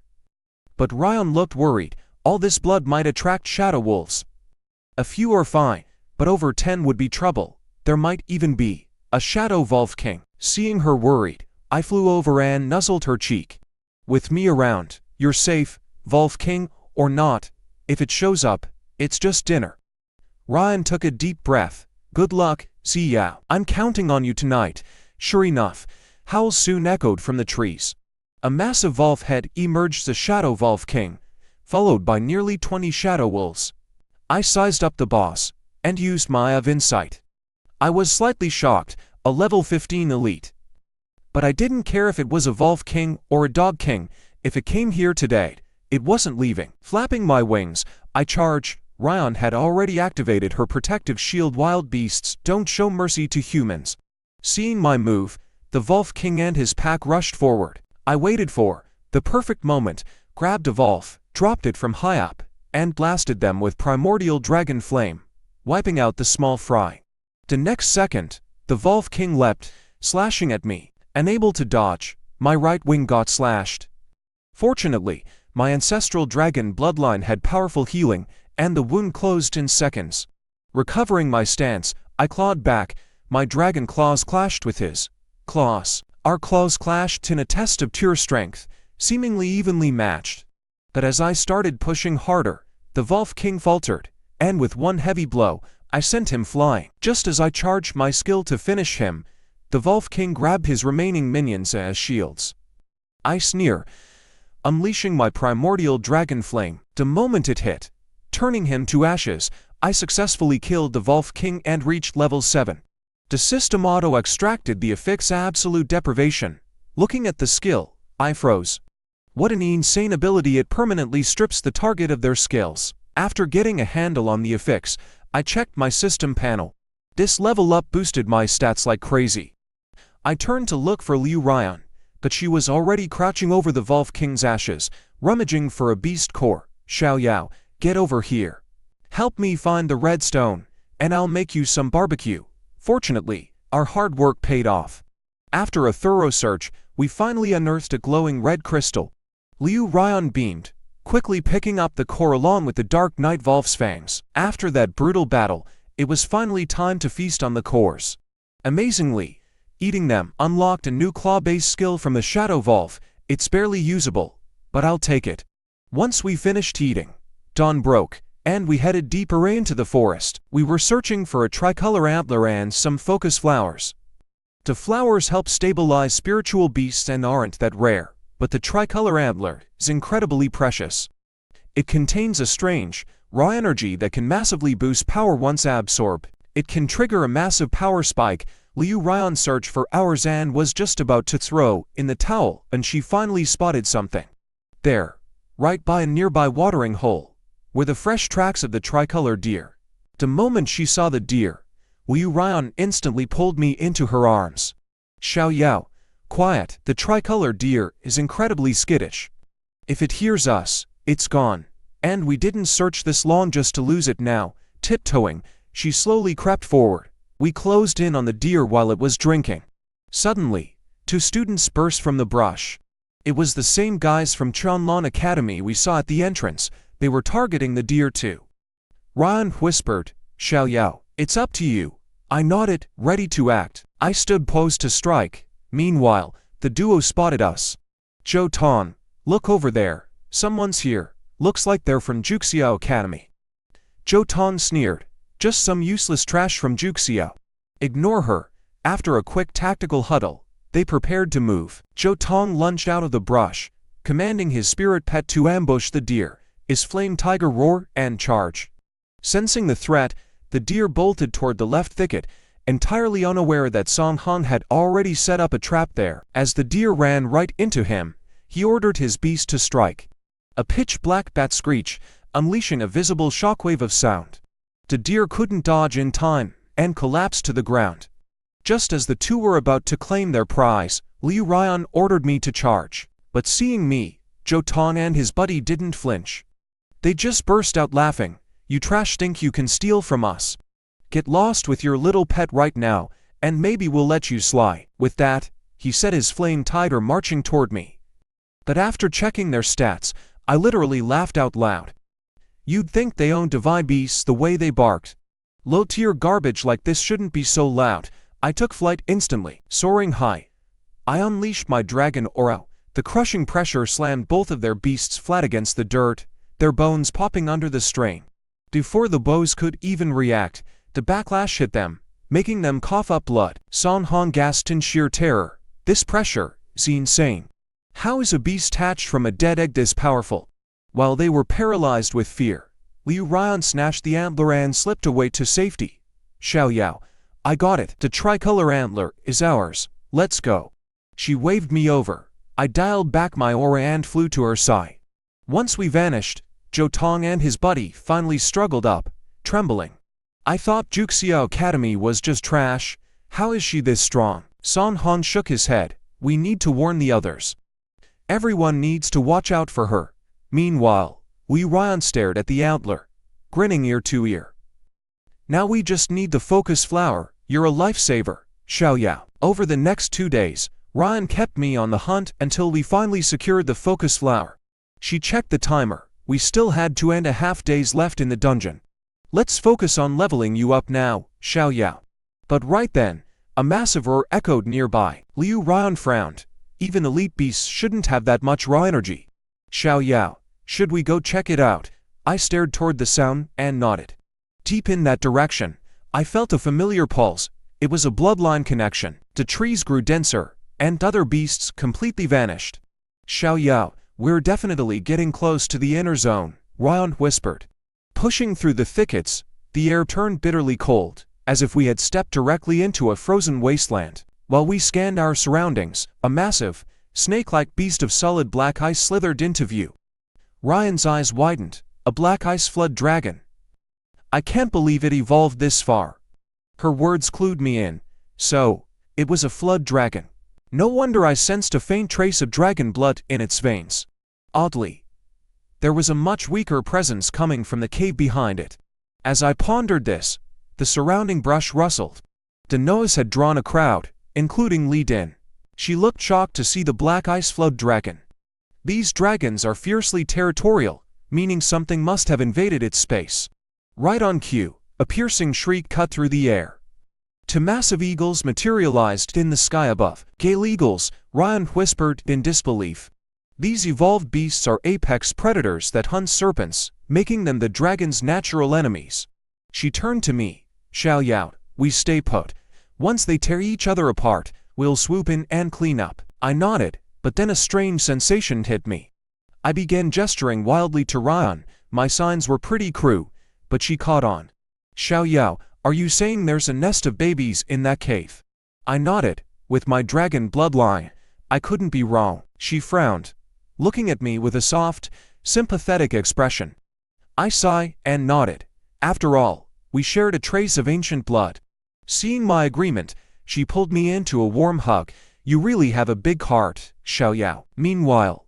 But Ryan looked worried. All this blood might attract shadow wolves. A few are fine, but over 10 would be trouble. There might even be a shadow wolf king. Seeing her worried, I flew over and nuzzled her cheek. With me around, you're safe, wolf king or not. If it shows up, it's just dinner. Ryan took a deep breath. Good luck, see ya. I'm counting on you tonight. Sure enough, howls soon echoed from the trees. A massive wolf head emerged, the shadow wolf king, followed by nearly 20 shadow wolves. I sized up the boss and used my eye of insight. I was slightly shocked, a level 15 elite. But I didn't care if it was a wolf king or a dog king. If it came here today, it wasn't leaving. Flapping my wings, I charged. Ryan had already activated her protective shield. Wild beasts don't show mercy to humans. Seeing my move, the wolf king and his pack rushed forward. I waited for the perfect moment, grabbed a wolf, dropped it from high up, and blasted them with primordial dragon flame, wiping out the small fry. The next second, the wolf king leapt, slashing at me. Unable to dodge, my right wing got slashed. Fortunately, my ancestral dragon bloodline had powerful healing, and the wound closed in seconds. Recovering my stance, I clawed back. My dragon claws clashed with his claws. Our claws clashed in a test of pure strength, seemingly evenly matched. But as I started pushing harder, the wolf king faltered, and with one heavy blow, I sent him flying. Just as I charged my skill to finish him, the wolf king grabbed his remaining minions as shields. I sneer, unleashing my primordial dragon flame. The moment it hit, turning him to ashes, I successfully killed the wolf king and reached level 7. The system auto-extracted the affix absolute deprivation. Looking at the skill, I froze. What an insane ability! It permanently strips the target of their skills. After getting a handle on the affix, I checked my system panel. This level up boosted my stats like crazy. I turned to look for Liu Ryan, but she was already crouching over the wolf king's ashes, rummaging for a beast core. Xiao Yao, get over here. Help me find the red stone, and I'll make you some barbecue. Fortunately, our hard work paid off. After a thorough search, we finally unearthed a glowing red crystal. Liu Ryan beamed, quickly picking up the core along with the dark night wolf's fangs. After that brutal battle, it was finally time to feast on the cores. Amazingly, eating them unlocked a new claw-based skill from the shadow wolf. It's barely usable, but I'll take it. Once we finished eating, dawn broke, and we headed deeper into the forest. We were searching for a tricolor antler and some focus flowers. The flowers help stabilize spiritual beasts and aren't that rare, but the tricolor antler is incredibly precious. It contains a strange, raw energy that can massively boost power once absorbed. It can trigger a massive power spike. Liu Ryan searched for hours and was just about to throw in the towel, and she finally spotted something. There, right by a nearby watering hole, were the fresh tracks of the tricolor deer. The moment she saw the deer, Liu Ryan instantly pulled me into her arms. Xiao Yao, quiet. The tricolor deer is incredibly skittish. If it hears us, it's gone. And we didn't search this long just to lose it now. Tiptoeing, she slowly crept forward. We closed in on the deer while it was drinking. Suddenly, 2 students burst from the brush. It was the same guys from Chonlon Academy we saw at the entrance. They were targeting the deer too. Ryan whispered, Xiao Yao, it's up to you. I nodded, ready to act. I stood posed to strike. Meanwhile, the duo spotted us. Zhou Tong, look over there. Someone's here. Looks like they're from Juxiao Academy. Zhou Tong sneered. Just some useless trash from Juxiao. Ignore her. After a quick tactical huddle, they prepared to move. Zhou Tong lunged out of the brush, commanding his spirit pet to ambush the deer. His flame tiger roar and charge. Sensing the threat, the deer bolted toward the left thicket, entirely unaware that Song Han had already set up a trap there. As the deer ran right into him, he ordered his beast to strike. A pitch-black bat screech, unleashing a visible shockwave of sound. The deer couldn't dodge in time, and collapsed to the ground. Just as the two were about to claim their prize, Liu Ryan ordered me to charge. But seeing me, Zhou Tong and his buddy didn't flinch. They just burst out laughing. "You trash think you can steal from us? Get lost with your little pet right now, and maybe we'll let you slide." With that, he set his flame tiger marching toward me. But after checking their stats, I literally laughed out loud. You'd think they owned divine beasts the way they barked. Low-tier garbage like this shouldn't be so loud. I took flight instantly, soaring high. I unleashed my dragon aura. The crushing pressure slammed both of their beasts flat against the dirt, their bones popping under the strain. Before the bows could even react, the backlash hit them, making them cough up blood. Song Han gasped in sheer terror. This pressure is insane. How is a beast hatched from a dead egg this powerful? While they were paralyzed with fear, Liu Ryan snatched the antler and slipped away to safety. "Xiao Yao, I got it. The tricolor antler is ours. Let's go." She waved me over. I dialed back my aura and flew to her side. Once we vanished, Zhou Tong and his buddy finally struggled up, trembling. "I thought Juxiao Academy was just trash. How is she this strong?" Song Han shook his head. "We need to warn the others. Everyone needs to watch out for her." Meanwhile, Liu Ryan stared at the antler, grinning ear to ear. "Now we just need the focus flower. You're a lifesaver, Xiao Yao." Over the next 2 days, Ryan kept me on the hunt until we finally secured the focus flower. She checked the timer. We still had 2.5 days left in the dungeon. "Let's focus on leveling you up now, Xiao Yao." But right then, a massive roar echoed nearby. Liu Ryan frowned. Even elite beasts shouldn't have that much raw energy. "Xiao Yao, should we go check it out?" I stared toward the sound and nodded. Deep in that direction, I felt a familiar pulse. It was a bloodline connection. The trees grew denser, and other beasts completely vanished. "Xiao Yao, we're definitely getting close to the inner zone," Ryan whispered. Pushing through the thickets, the air turned bitterly cold, as if we had stepped directly into a frozen wasteland. While we scanned our surroundings, a massive, snake-like beast of solid black ice slithered into view. Ryan's eyes widened. "A black ice flood dragon. I can't believe it evolved this far." Her words clued me in. So, it was a flood dragon. No wonder I sensed a faint trace of dragon blood in its veins. Oddly, there was a much weaker presence coming from the cave behind it. As I pondered this, the surrounding brush rustled. The Noahs had drawn a crowd, including Li Din. She looked shocked to see the black ice flood dragon. These dragons are fiercely territorial, meaning something must have invaded its space. Right on cue, a piercing shriek cut through the air. Two massive eagles materialized in the sky above. "Gale eagles," Ryan whispered in disbelief. "These evolved beasts are apex predators that hunt serpents, making them the dragon's natural enemies." She turned to me. "Xiao Yao, we stay put. Once they tear each other apart, we'll swoop in and clean up." I nodded, but then a strange sensation hit me. I began gesturing wildly to Ryan. My signs were pretty crude, but she caught on. "Xiao Yao, are you saying there's a nest of babies in that cave?" I nodded. With my dragon bloodline, I couldn't be wrong. She frowned, looking at me with a soft, sympathetic expression. I sighed and nodded. After all, we shared a trace of ancient blood. Seeing my agreement, she pulled me into a warm hug. "You really have a big heart, Xiao Yao." Meanwhile,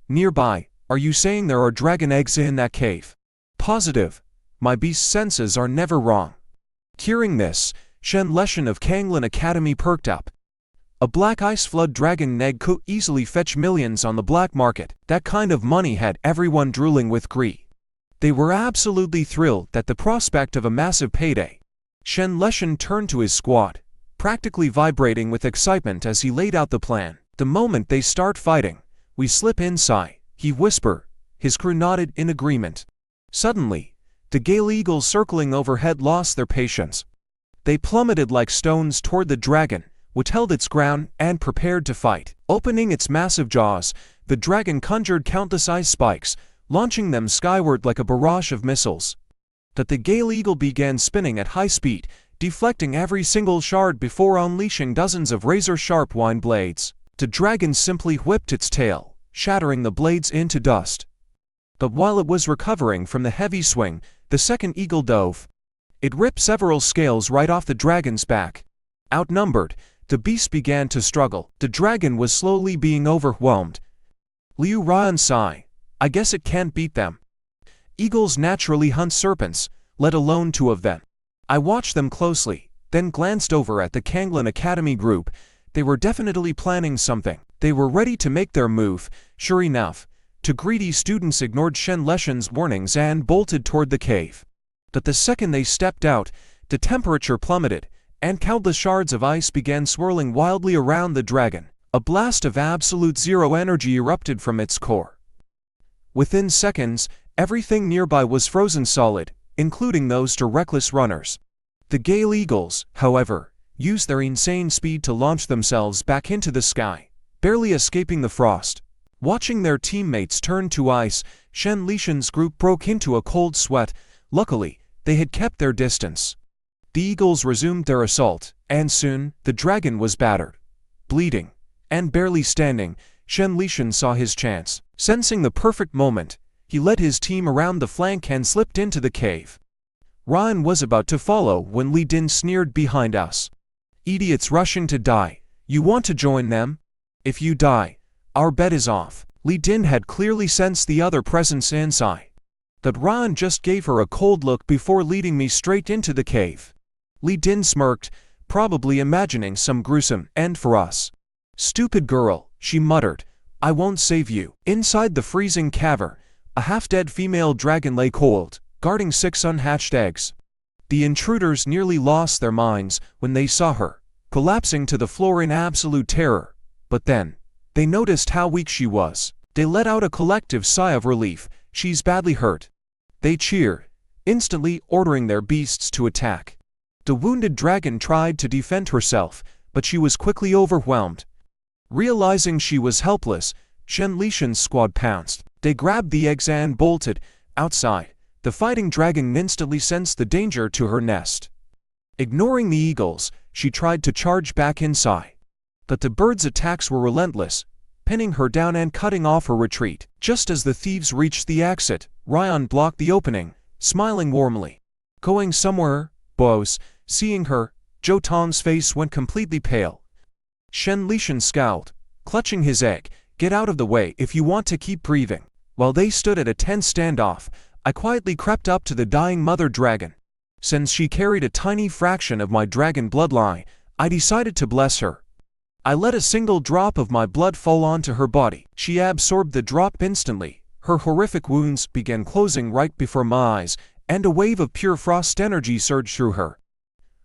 nearby, "Are you saying there are dragon eggs in that cave?" "Positive. My beast senses are never wrong." Hearing this, Shen Leshan of Kanglin Academy perked up. A black ice flood dragon egg could easily fetch millions on the black market. That kind of money had everyone drooling with greed. They were absolutely thrilled at the prospect of a massive payday. Shen Leshan turned to his squad, practically vibrating with excitement as he laid out the plan. "The moment they start fighting, we slip inside," he whispered. His crew nodded in agreement. Suddenly, the gale eagles circling overhead lost their patience. They plummeted like stones toward the dragon, which held its ground and prepared to fight. Opening its massive jaws, the dragon conjured countless ice spikes, launching them skyward like a barrage of missiles. But the gale eagle began spinning at high speed, deflecting every single shard before unleashing dozens of razor-sharp wine blades. The dragon simply whipped its tail, shattering the blades into dust. But while it was recovering from the heavy swing, the second eagle dove. It ripped several scales right off the dragon's back. Outnumbered, the beast began to struggle. The dragon was slowly being overwhelmed. Liu Ryan sighed. I guess it can't beat them. Eagles naturally hunt serpents, let alone two of them. I watched them closely, then glanced over at the Kanglin Academy group. They were definitely planning something. They were ready to make their move. Sure enough, two greedy students ignored Shen Leshen's warnings and bolted toward the cave. But the second they stepped out, the temperature plummeted, and countless shards of ice began swirling wildly around the dragon. A blast of absolute zero energy erupted from its core. Within seconds, everything nearby was frozen solid, including those two reckless runners. The Gale Eagles, however, used their insane speed to launch themselves back into the sky, barely escaping the frost. Watching their teammates turn to ice, Shen Lishan's group broke into a cold sweat. Luckily, they had kept their distance. The eagles resumed their assault, and soon, the dragon was battered. Bleeding, and barely standing, Shen Lishan saw his chance. Sensing the perfect moment, he led his team around the flank and slipped into the cave. Ryan was about to follow when Li Din sneered behind us. Idiots rushing to die. You want to join them? If you die, our bet is off. Li Din had clearly sensed the other presence inside. But Ryan just gave her a cold look before leading me straight into the cave. Li Din smirked, probably imagining some gruesome end for us. Stupid girl, she muttered. I won't save you. Inside the freezing cavern, a half-dead female dragon lay cold, guarding 6 unhatched eggs. The intruders nearly lost their minds when they saw her, collapsing to the floor in absolute terror. But then, they noticed how weak she was. They let out a collective sigh of relief. She's badly hurt. They cheered, instantly ordering their beasts to attack. The wounded dragon tried to defend herself, but she was quickly overwhelmed. Realizing she was helpless, Shen Lishan's squad pounced. They grabbed the eggs and bolted. Outside, the fighting dragon instantly sensed the danger to her nest. Ignoring the eagles, she tried to charge back inside. But the bird's attacks were relentless, pinning her down and cutting off her retreat. Just as the thieves reached the exit, Ryan blocked the opening, smiling warmly. Going somewhere, boss? Seeing her, Zhou Tong's face went completely pale. Shen Lishan scowled, clutching his egg. Get out of the way if you want to keep breathing. While they stood at a tense standoff, I quietly crept up to the dying mother dragon. Since she carried a tiny fraction of my dragon bloodline, I decided to bless her. I let a single drop of my blood fall onto her body. She absorbed the drop instantly. Her horrific wounds began closing right before my eyes, and a wave of pure frost energy surged through her.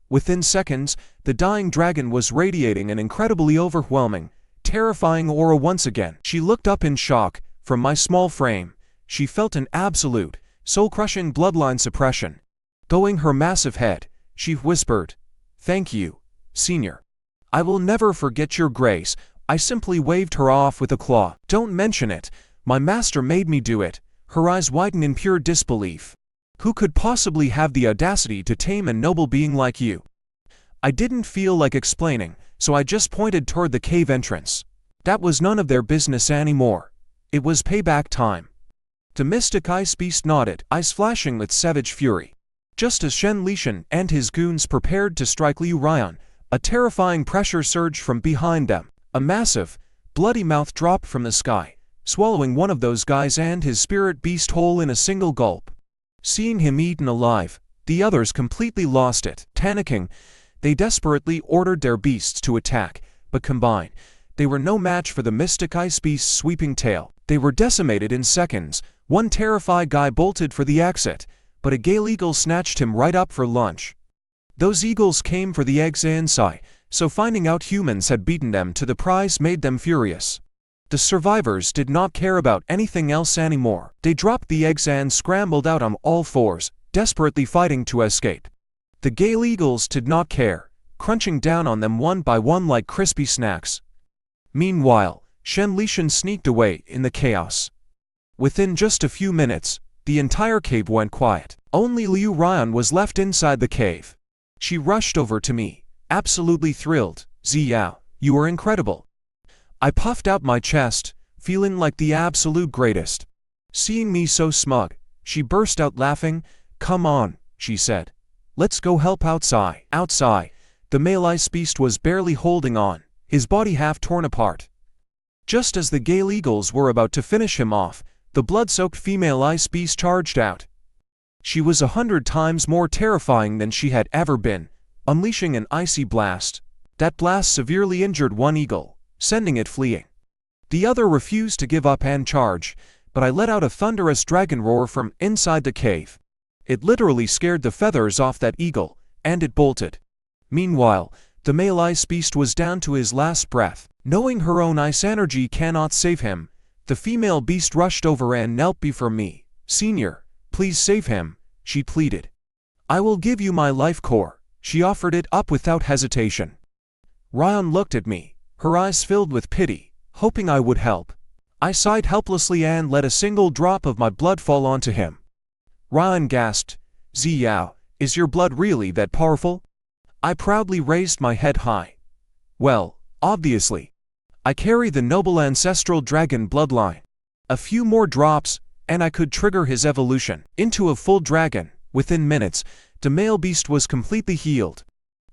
Within seconds, the dying dragon was radiating an incredibly overwhelming, terrifying aura once again. She looked up in shock. From my small frame, she felt an absolute, soul-crushing bloodline suppression. Bowing her massive head, she whispered, "Thank you, Senior. I will never forget your grace." I simply waved her off with a claw. "Don't mention it. My master made me do it." Her eyes widened in pure disbelief. "Who could possibly have the audacity to tame a noble being like you?" I didn't feel like explaining, so I just pointed toward the cave entrance. That was none of their business anymore. It was payback time. The mystic ice beast nodded, eyes flashing with savage fury. Just as Shen Lishan and his goons prepared to strike Liu Ryan, a terrifying pressure surged from behind them. A massive, bloody mouth dropped from the sky, swallowing one of those guys and his spirit beast whole in a single gulp. Seeing him eaten alive, the others completely lost it. Panicking, they desperately ordered their beasts to attack, but combined, they were no match for the mystic ice beast's sweeping tail. They were decimated in seconds. One terrified guy bolted for the exit, but a Gale eagle snatched him right up for lunch. Those eagles came for the eggs inside, so finding out humans had beaten them to the prize made them furious. The survivors did not care about anything else anymore. They dropped the eggs and scrambled out on all fours, desperately fighting to escape. The Gale eagles did not care, crunching down on them one by one like crispy snacks. Meanwhile, Shen Lishan sneaked away in the chaos. Within just a few minutes, the entire cave went quiet. Only Liu Ryan was left inside the cave. She rushed over to me, absolutely thrilled. Ziyao, you are incredible. I puffed out my chest, feeling like the absolute greatest. Seeing me so smug, she burst out laughing. Come on, she said. Let's go help outside. Outside, the male ice beast was barely holding on, his body half torn apart. Just as the Gale Eagles were about to finish him off, the blood-soaked female ice beast charged out. She was 100 times more terrifying than she had ever been, unleashing an icy blast. That blast severely injured one eagle, sending it fleeing. The other refused to give up and charge, but I let out a thunderous dragon roar from inside the cave. It literally scared the feathers off that eagle, and it bolted. Meanwhile, the male ice beast was down to his last breath. Knowing her own ice energy cannot save him, the female beast rushed over and knelt before me. Senior, please save him, she pleaded. I will give you my life core. She offered it up without hesitation. Ryan looked at me, her eyes filled with pity, hoping I would help. I sighed helplessly and let a single drop of my blood fall onto him. Ryan gasped, Ziyao, is your blood really that powerful? I proudly raised my head high. Well, obviously. I carry the noble ancestral dragon bloodline. A few more drops, and I could trigger his evolution into a full dragon. Within minutes, the male beast was completely healed.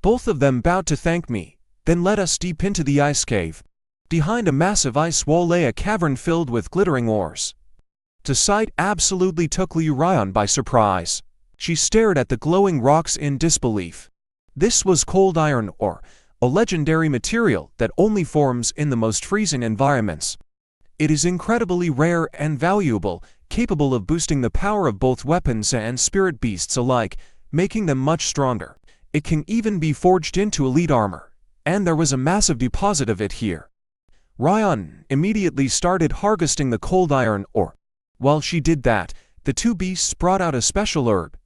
Both of them bowed to thank me, then led us deep into the ice cave. Behind a massive ice wall lay a cavern filled with glittering ores. The sight absolutely took Liu Ryan by surprise. She stared at the glowing rocks in disbelief. This was cold iron ore, a legendary material that only forms in the most freezing environments. It is incredibly rare and valuable, capable of boosting the power of both weapons and spirit beasts alike, making them much stronger. It can even be forged into elite armor, and there was a massive deposit of it here. Ryan immediately started harvesting the cold iron ore. While she did that, the two beasts brought out a special herb.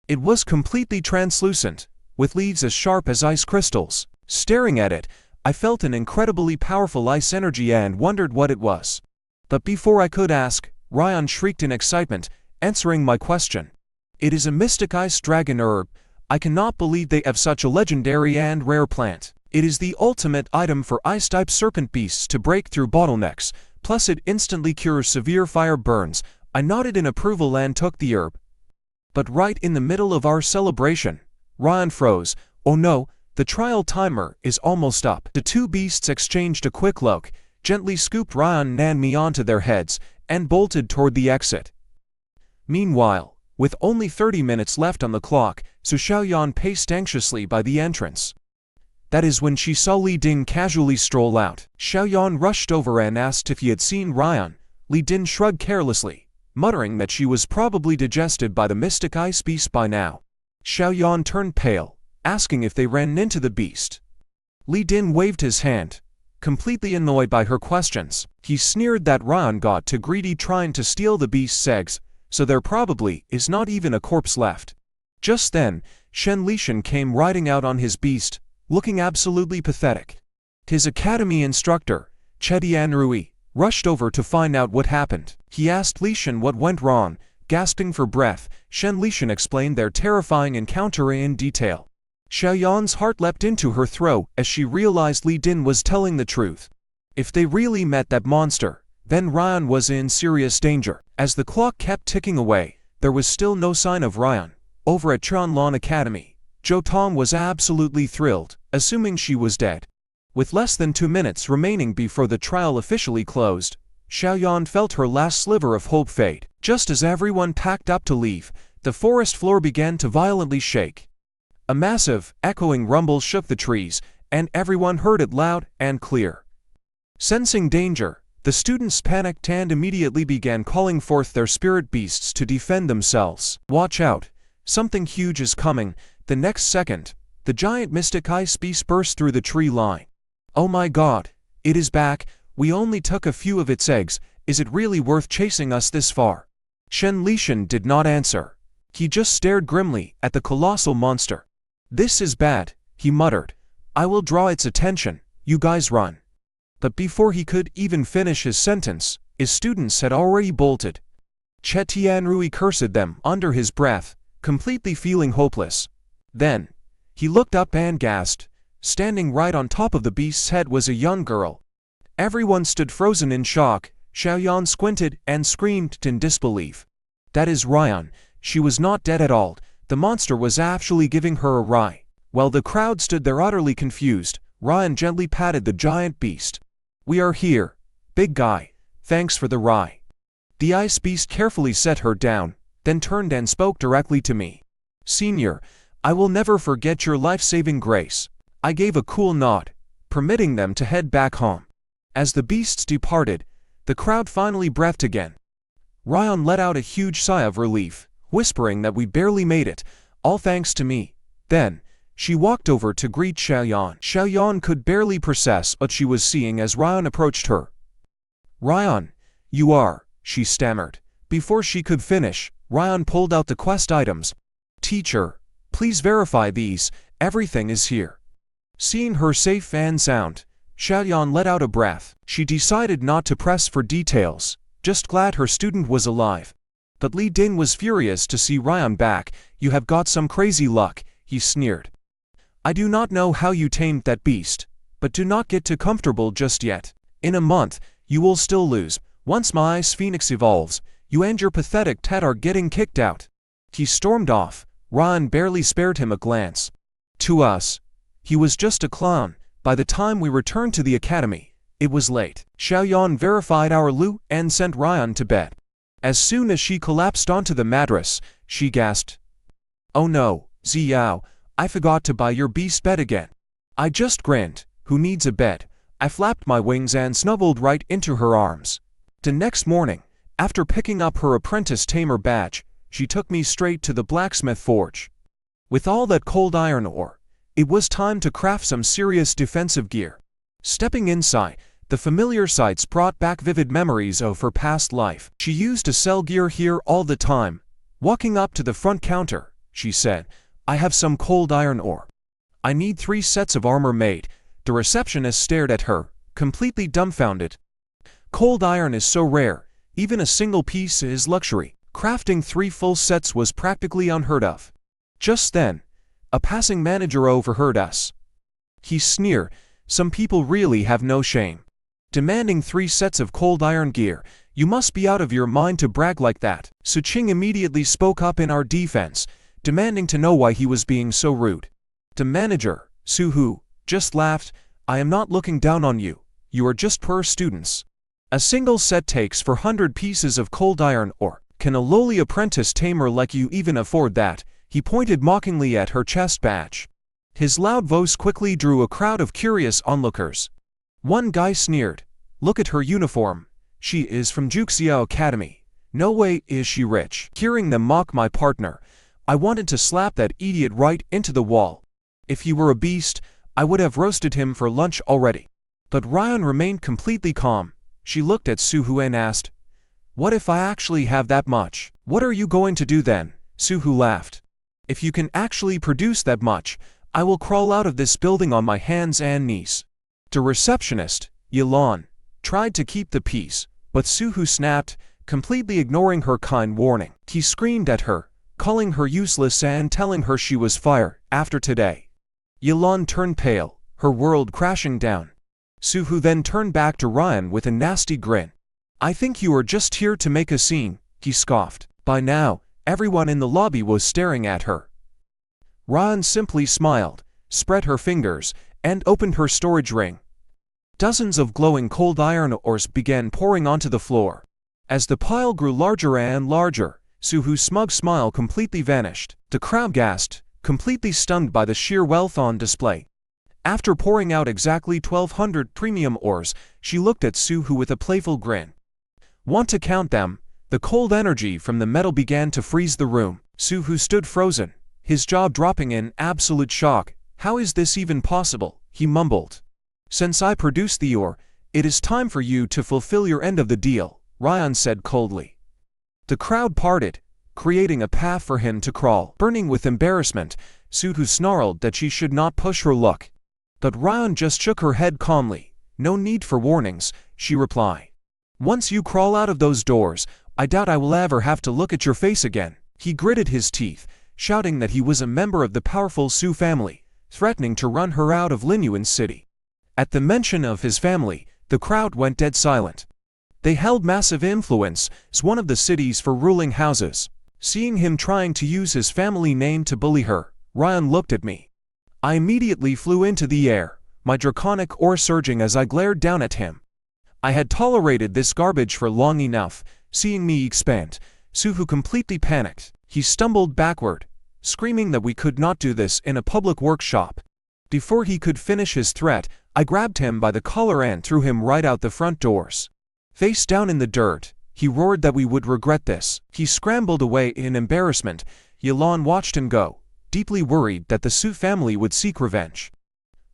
It was completely translucent, with leaves as sharp as ice crystals. Staring at it, I felt an incredibly powerful ice energy and wondered what it was. But before I could ask, Ryan shrieked in excitement, answering my question. It is a mystic ice dragon herb. I cannot believe they have such a legendary and rare plant. It is the ultimate item for ice-type serpent beasts to break through bottlenecks, plus it instantly cures severe fire burns. I nodded in approval and took the herb. But right in the middle of our celebration, Ryan froze. Oh no, the trial timer is almost up. The two beasts exchanged a quick look, gently scooped Ryan and me onto their heads, and bolted toward the exit. Meanwhile, with only 30 minutes left on the clock, Su Xiaoyan paced anxiously by the entrance. That is when she saw Li Din casually stroll out. Xiaoyan rushed over and asked if he had seen Ryan. Li Din shrugged carelessly, muttering that she was probably digested by the mystic ice beast by now. Xiaoyan turned pale, asking if they ran into the beast. Li Din waved his hand, completely annoyed by her questions. He sneered that Ryan got too greedy trying to steal the beast's eggs, so there probably is not even a corpse left. Just then, Shen Lishan came riding out on his beast, looking absolutely pathetic. His academy instructor, Chetian Rui, rushed over to find out what happened. He asked Lishan what went wrong. Gasping for breath, Shen Lishan explained their terrifying encounter in detail. Xiaoyan's heart leapt into her throat as she realized Li Din was telling the truth. If they really met that monster, then Ryan was in serious danger. As the clock kept ticking away, there was still no sign of Ryan. Over at Chanlan Academy, Zhou Tong was absolutely thrilled, assuming she was dead. With less than 2 minutes remaining before the trial officially closed, Xiaoyan felt her last sliver of hope fade. Just as everyone packed up to leave, the forest floor began to violently shake. A massive, echoing rumble shook the trees, and everyone heard it loud and clear. Sensing danger, the students panicked and immediately began calling forth their spirit beasts to defend themselves. Watch out, something huge is coming. The next second, the giant mystic ice beast burst through the tree line. Oh my god, it is back. We only took a few of its eggs. Is it really worth chasing us this far? Shen Lishan did not answer. He just stared grimly at the colossal monster. This is bad, he muttered. I will draw its attention. You guys run. But before he could even finish his sentence, his students had already bolted. Chetian Rui cursed them under his breath, completely feeling hopeless. Then, He looked up and gasped. Standing right on top of the beast's head was a young girl. Everyone stood frozen in shock. Xiaoyan squinted and screamed in disbelief. That is Ryan. She was not dead at all. The monster was actually giving her a ride. While the crowd stood there utterly confused, Ryan gently patted the giant beast. We are here, big guy. Thanks for the ride. The ice beast carefully set her down, then turned and spoke directly to me. Senior, I will never forget your life-saving grace. I gave a cool nod, permitting them to head back home. As the beasts departed, the crowd finally breathed again. Ryan let out a huge sigh of relief, whispering that we barely made it, all thanks to me. Then, she walked over to greet Xiaoyan. Xiaoyan could barely process what she was seeing as Ryan approached her. Ryan, you are, she stammered. Before she could finish, Ryan pulled out the quest items. Teacher, please verify these, everything is here. Seeing her safe and sound, Xiaoyan let out a breath. She decided not to press for details, just glad her student was alive. But Li Din was furious to see Ryan back. You have got some crazy luck, he sneered. I do not know how you tamed that beast, but do not get too comfortable just yet. In a month, you will still lose. Once my Ice Phoenix evolves, you and your pathetic Tet are getting kicked out. He stormed off. Ryan barely spared him a glance. To us, he was just a clown. By the time we returned to the academy, it was late. Xiaoyan verified our loot and sent Ryan to bed. As soon as she collapsed onto the mattress, she gasped. Oh no, Ziyao, I forgot to buy your beast bed again. I just grinned. Who needs a bed? I flapped my wings and snuggled right into her arms. The next morning, after picking up her apprentice tamer badge, she took me straight to the blacksmith forge. With all that cold iron ore, it was time to craft some serious defensive gear. Stepping inside, the familiar sights brought back vivid memories of her past life. She used to sell gear here all the time. Walking up to the front counter, she said, I have some cold iron ore. I need 3 sets of armor made. The receptionist stared at her, completely dumbfounded. Cold iron is so rare, even a single piece is luxury. Crafting 3 full sets was practically unheard of. Just then, a passing manager overheard us. He sneered, some people really have no shame. Demanding 3 sets of cold iron gear, you must be out of your mind to brag like that. Su Qing immediately spoke up in our defense, demanding to know why he was being so rude. The manager, Su Hu, just laughed. I am not looking down on you. You are just poor students. A single set takes 400 pieces of cold iron ore. Can a lowly apprentice tamer like you even afford that? He pointed mockingly at her chest badge. His loud voice quickly drew a crowd of curious onlookers. One guy sneered. Look at her uniform. She is from Juxiao Academy. No way is she rich. Hearing them mock my partner, I wanted to slap that idiot right into the wall. If he were a beast, I would have roasted him for lunch already. But Ryan remained completely calm. She looked at Su Hu and asked, what if I actually have that much? What are you going to do then? Su Hu laughed. If you can actually produce that much, I will crawl out of this building on my hands and knees. The receptionist, Yilan, tried to keep the peace, but Su Hu snapped, completely ignoring her kind warning. He screamed at her, calling her useless and telling her she was fired after today. Yilan turned pale, her world crashing down. Su Hu then turned back to Ryan with a nasty grin. I think you are just here to make a scene, he scoffed. By now, everyone in the lobby was staring at her. Ryan simply smiled, spread her fingers, and opened her storage ring. Dozens of glowing cold iron ores began pouring onto the floor. As the pile grew larger and larger, Su Hu's smug smile completely vanished. The crowd gasped, completely stunned by the sheer wealth on display. After pouring out exactly 1,200 premium ores, she looked at Su Hu with a playful grin. Want to count them? The cold energy from the metal began to freeze the room. Su Hu stood frozen, his jaw dropping in absolute shock. How is this even possible? He mumbled. Since I produced the ore, it is time for you to fulfill your end of the deal, Ryan said coldly. The crowd parted, creating a path for him to crawl. Burning with embarrassment, Su Hu snarled that she should not push her luck. But Ryan just shook her head calmly. No need for warnings, she replied. Once you crawl out of those doors, I doubt I will ever have to look at your face again. He gritted his teeth, shouting that he was a member of the powerful Su family, threatening to run her out of Linyuan City. At the mention of his family, the crowd went dead silent. They held massive influence as one of the city's for ruling houses. Seeing him trying to use his family name to bully her, Ryan looked at me. I immediately flew into the air, my draconic aura surging as I glared down at him. I had tolerated this garbage for long enough. Seeing me expand, Suhu completely panicked. He stumbled backward, screaming that we could not do this in a public workshop. Before he could finish his threat, I grabbed him by the collar and threw him right out the front doors. Face down in the dirt, he roared that we would regret this. He scrambled away in embarrassment. Yelan watched him go, deeply worried that the Su family would seek revenge.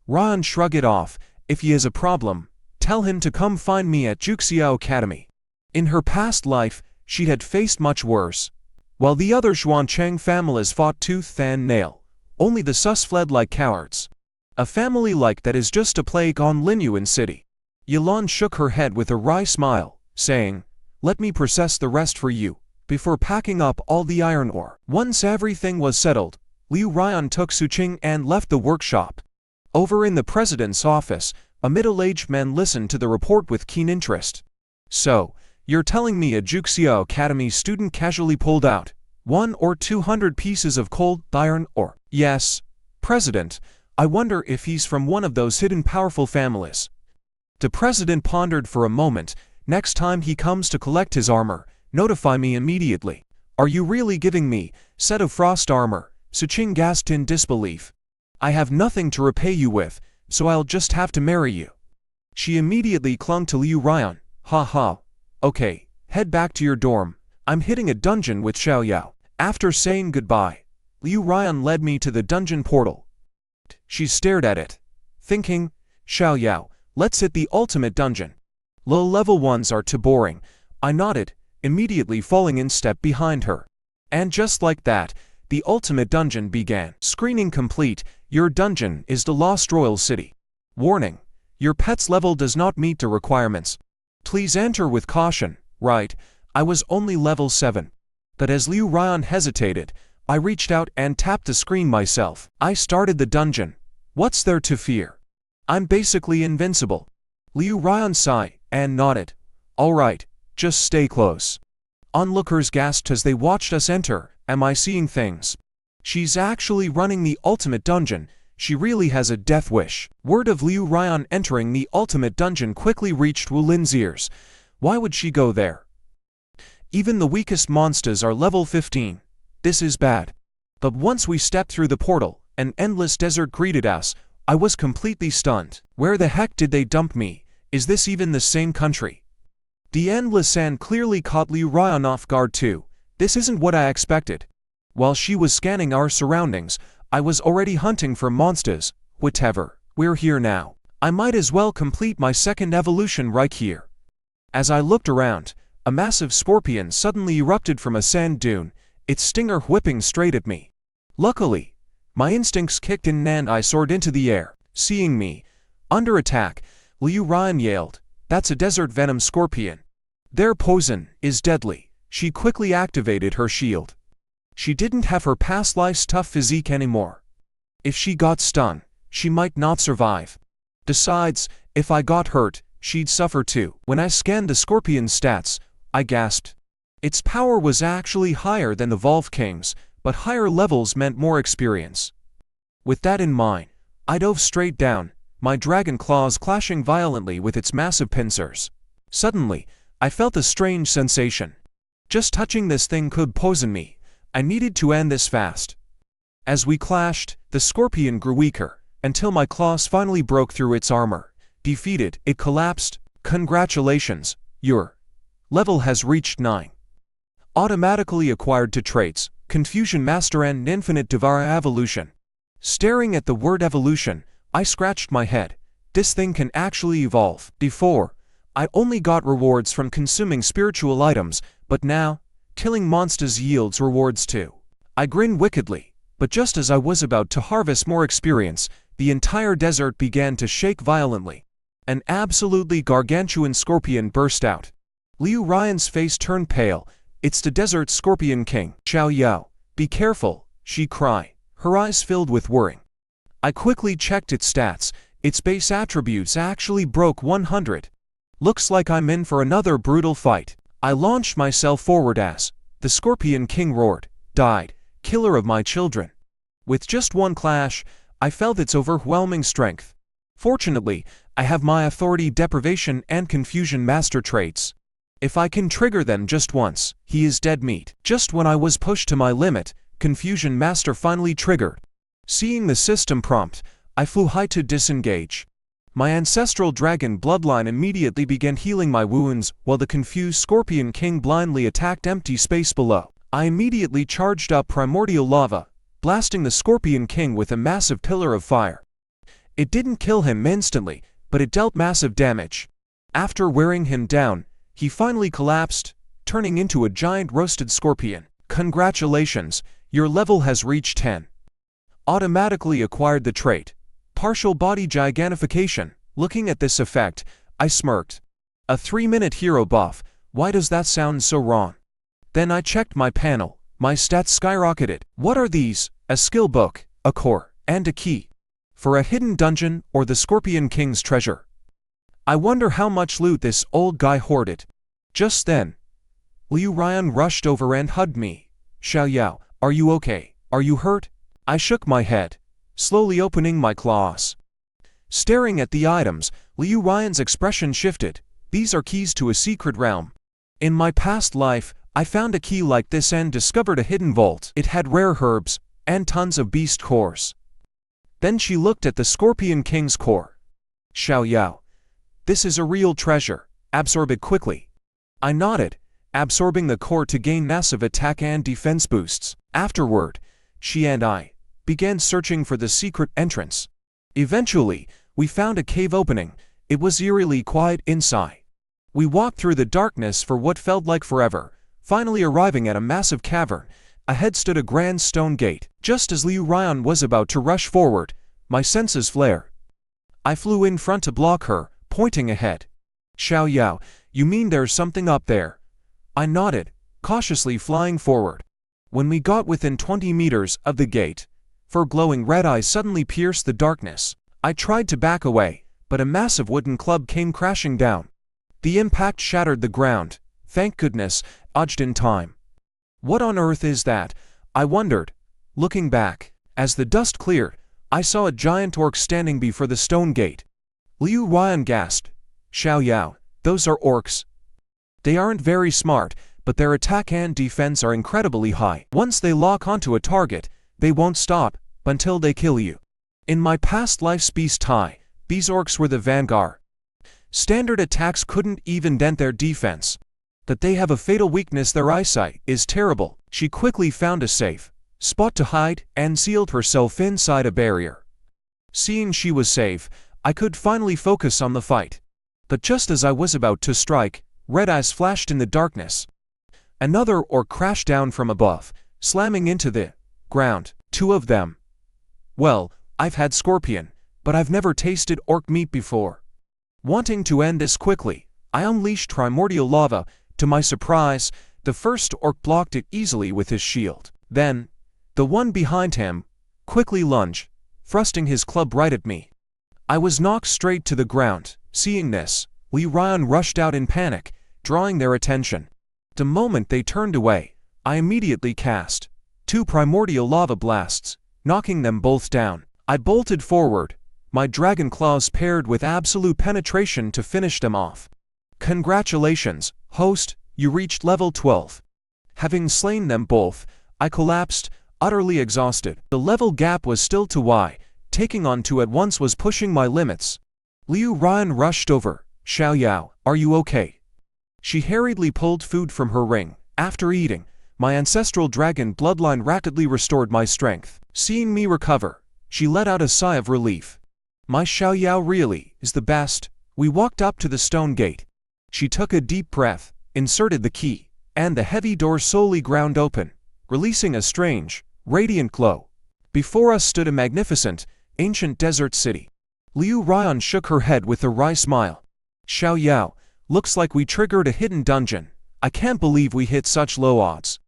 Ryan shrugged it off. If he has a problem, tell him to come find me at Juxiao Academy. In her past life, she had faced much worse. While the other Xuancheng families fought tooth and nail, only the Sus fled like cowards. A family like that is just a plague on Linyuan City. Yelan shook her head with a wry smile, saying, "Let me process the rest for you, before packing up all the iron ore." Once everything was settled, Liu Ryan took Suqing and left the workshop. Over in the president's office, a middle-aged man listened to the report with keen interest. "So, you're telling me a Juxiao Academy student casually pulled out 100 or 200 pieces of cold iron ore?" "Yes, President. I wonder if he's from one of those hidden powerful families." The president pondered for a moment. "Next time he comes to collect his armor, notify me immediately." "Are you really giving me a set of frost armor?" Suqing gasped in disbelief. "I have nothing to repay you with, so I'll just have to marry you." She immediately clung to Liu Ryan. "Ha ha. Okay, head back to your dorm. I'm hitting a dungeon with Xiao Yao." After saying goodbye, Liu Ryan led me to the dungeon portal. She stared at it, thinking, "Xiao Yao, let's hit the ultimate dungeon." "Low-level ones are too boring." I nodded, immediately falling in step behind her. And just like that, the ultimate dungeon began. Screening complete. Your dungeon is the Lost Royal City. Warning: your pet's level does not meet the requirements. Please enter with caution. Right, I was only level 7. But as Liu Ryan hesitated, I reached out and tapped the screen myself. I started the dungeon. What's there to fear? I'm basically invincible. Liu Ryan sighed and nodded. All right, just stay close. Onlookers gasped as they watched us enter. Am I seeing things? She's actually running the ultimate dungeon. She really has a death wish. Word of Liu Ryan entering the ultimate dungeon quickly reached Wu Lin's ears. Why would she go there? Even the weakest monsters are level 15. This is bad. But once we stepped through the portal, an endless desert greeted us. I was completely stunned. Where the heck did they dump me? Is this even the same country? The endless sand clearly caught Liu Ryan off guard too. This isn't what I expected. While she was scanning our surroundings, I was already hunting for monsters. Whatever, we're here now. I might as well complete my second evolution right here. As I looked around, a massive scorpion suddenly erupted from a sand dune, its stinger whipping straight at me. Luckily, my instincts kicked in and I soared into the air. Seeing me under attack, Liu Ryan yelled, "That's a desert venom scorpion. Their poison is deadly." She quickly activated her shield. She didn't have her past life's tough physique anymore. If she got stung, she might not survive. Besides, if I got hurt, she'd suffer too. When I scanned the scorpion's stats, I gasped. Its power was actually higher than the Volve King's, but higher levels meant more experience. With that in mind, I dove straight down, my dragon claws clashing violently with its massive pincers. Suddenly, I felt a strange sensation. Just touching this thing could poison me. I needed to end this fast. As we clashed, the scorpion grew weaker, until my claws finally broke through its armor. Defeated, it collapsed. Congratulations, your level has reached 9. Automatically acquired 2 traits, Confusion Master and Infinite Devourer Evolution. Staring at the word evolution, I scratched my head. This thing can actually evolve. Before, I only got rewards from consuming spiritual items, but now, killing monsters yields rewards too. I grinned wickedly, but just as I was about to harvest more experience, the entire desert began to shake violently. An absolutely gargantuan scorpion burst out. Liu Ryan's face turned pale. It's the desert scorpion king. Xiao Yao, be careful, she cried, her eyes filled with worry. I quickly checked its stats. Its base attributes actually broke 100. Looks like I'm in for another brutal fight. I launched myself forward as the Scorpion King roared, "Died, killer of my children." With just one clash, I felt its overwhelming strength. Fortunately, I have my authority, deprivation, and confusion master traits. If I can trigger them just once, he is dead meat. Just when I was pushed to my limit, Confusion Master finally triggered. Seeing the system prompt, I flew high to disengage. My ancestral dragon bloodline immediately began healing my wounds, while the confused Scorpion King blindly attacked empty space below. I immediately charged up primordial lava, blasting the Scorpion King with a massive pillar of fire. It didn't kill him instantly, but it dealt massive damage. After wearing him down, he finally collapsed, turning into a giant roasted scorpion. Congratulations, your level has reached 10. Automatically acquired the trait, Partial Body Gigantification. Looking at this effect, I smirked. A 3-minute hero buff, why does that sound so wrong? Then I checked my panel, my stats skyrocketed. What are these? A skill book, a core, and a key. For a hidden dungeon or the Scorpion King's treasure. I wonder how much loot this old guy hoarded. Just then, Liu Ryan rushed over and hugged me. "Xiao Yao, are you okay? Are you hurt?" I shook my head, slowly opening my claws. Staring at the items, Liu Ryan's expression shifted. "These are keys to a secret realm. In my past life, I found a key like this and discovered a hidden vault. It had rare herbs and tons of beast cores." Then she looked at the Scorpion King's core. "Xiao Yao, this is a real treasure. Absorb it quickly." I nodded, absorbing the core to gain massive attack and defense boosts. Afterward, she and I began searching for the secret entrance. Eventually, we found a cave opening. It was eerily quiet inside. We walked through the darkness for what felt like forever, finally arriving at a massive cavern. Ahead stood a grand stone gate. Just as Liu Ryan was about to rush forward, my senses flared. I flew in front to block her, pointing ahead. "Xiao Yao, you mean there's something up there?" I nodded, cautiously flying forward. When we got within 20 meters of the gate, four glowing red eyes suddenly pierced the darkness. I tried to back away, but a massive wooden club came crashing down. The impact shattered the ground. Thank goodness, dodged in time. What on earth is that? I wondered. Looking back, as the dust cleared, I saw a giant orc standing before the stone gate. Liu Ryan gasped. "Xiao Yao, those are orcs. They aren't very smart, but their attack and defense are incredibly high. Once they lock onto a target, they won't stop until they kill you. In my past life's beast tie, these orcs were the vanguard. Standard attacks couldn't even dent their defense. That they have a fatal weakness, their eyesight is terrible." She quickly found a safe spot to hide and sealed herself inside a barrier. Seeing she was safe, I could finally focus on the fight. But just as I was about to strike, red eyes flashed in the darkness. Another orc crashed down from above, slamming into the ground. Two of them. Well, I've had scorpion, but I've never tasted orc meat before. Wanting to end this quickly, I unleashed primordial lava. To my surprise, the first orc blocked it easily with his shield. Then, the one behind him quickly lunged, thrusting his club right at me. I was knocked straight to the ground. Seeing this, Liu Ryan rushed out in panic, drawing their attention. The moment they turned away, I immediately cast 2 primordial lava blasts, knocking them both down. I bolted forward, my dragon claws paired with absolute penetration to finish them off. "Congratulations, host, you reached level 12. Having slain them both, I collapsed, utterly exhausted. The level gap was still too wide. Taking on 2 at once was pushing my limits. Liu Ryan rushed over. "Xiao Yao, are you okay?" She hurriedly pulled food from her ring. After eating, my ancestral dragon bloodline rapidly restored my strength. Seeing me recover, she let out a sigh of relief. "My Xiao Yao really is the best." We walked up to the stone gate. She took a deep breath, inserted the key, and the heavy door slowly ground open, releasing a strange, radiant glow. Before us stood a magnificent, ancient desert city. Liu Ryan shook her head with a wry smile. "Xiao Yao, looks like we triggered a hidden dungeon. I can't believe we hit such low odds."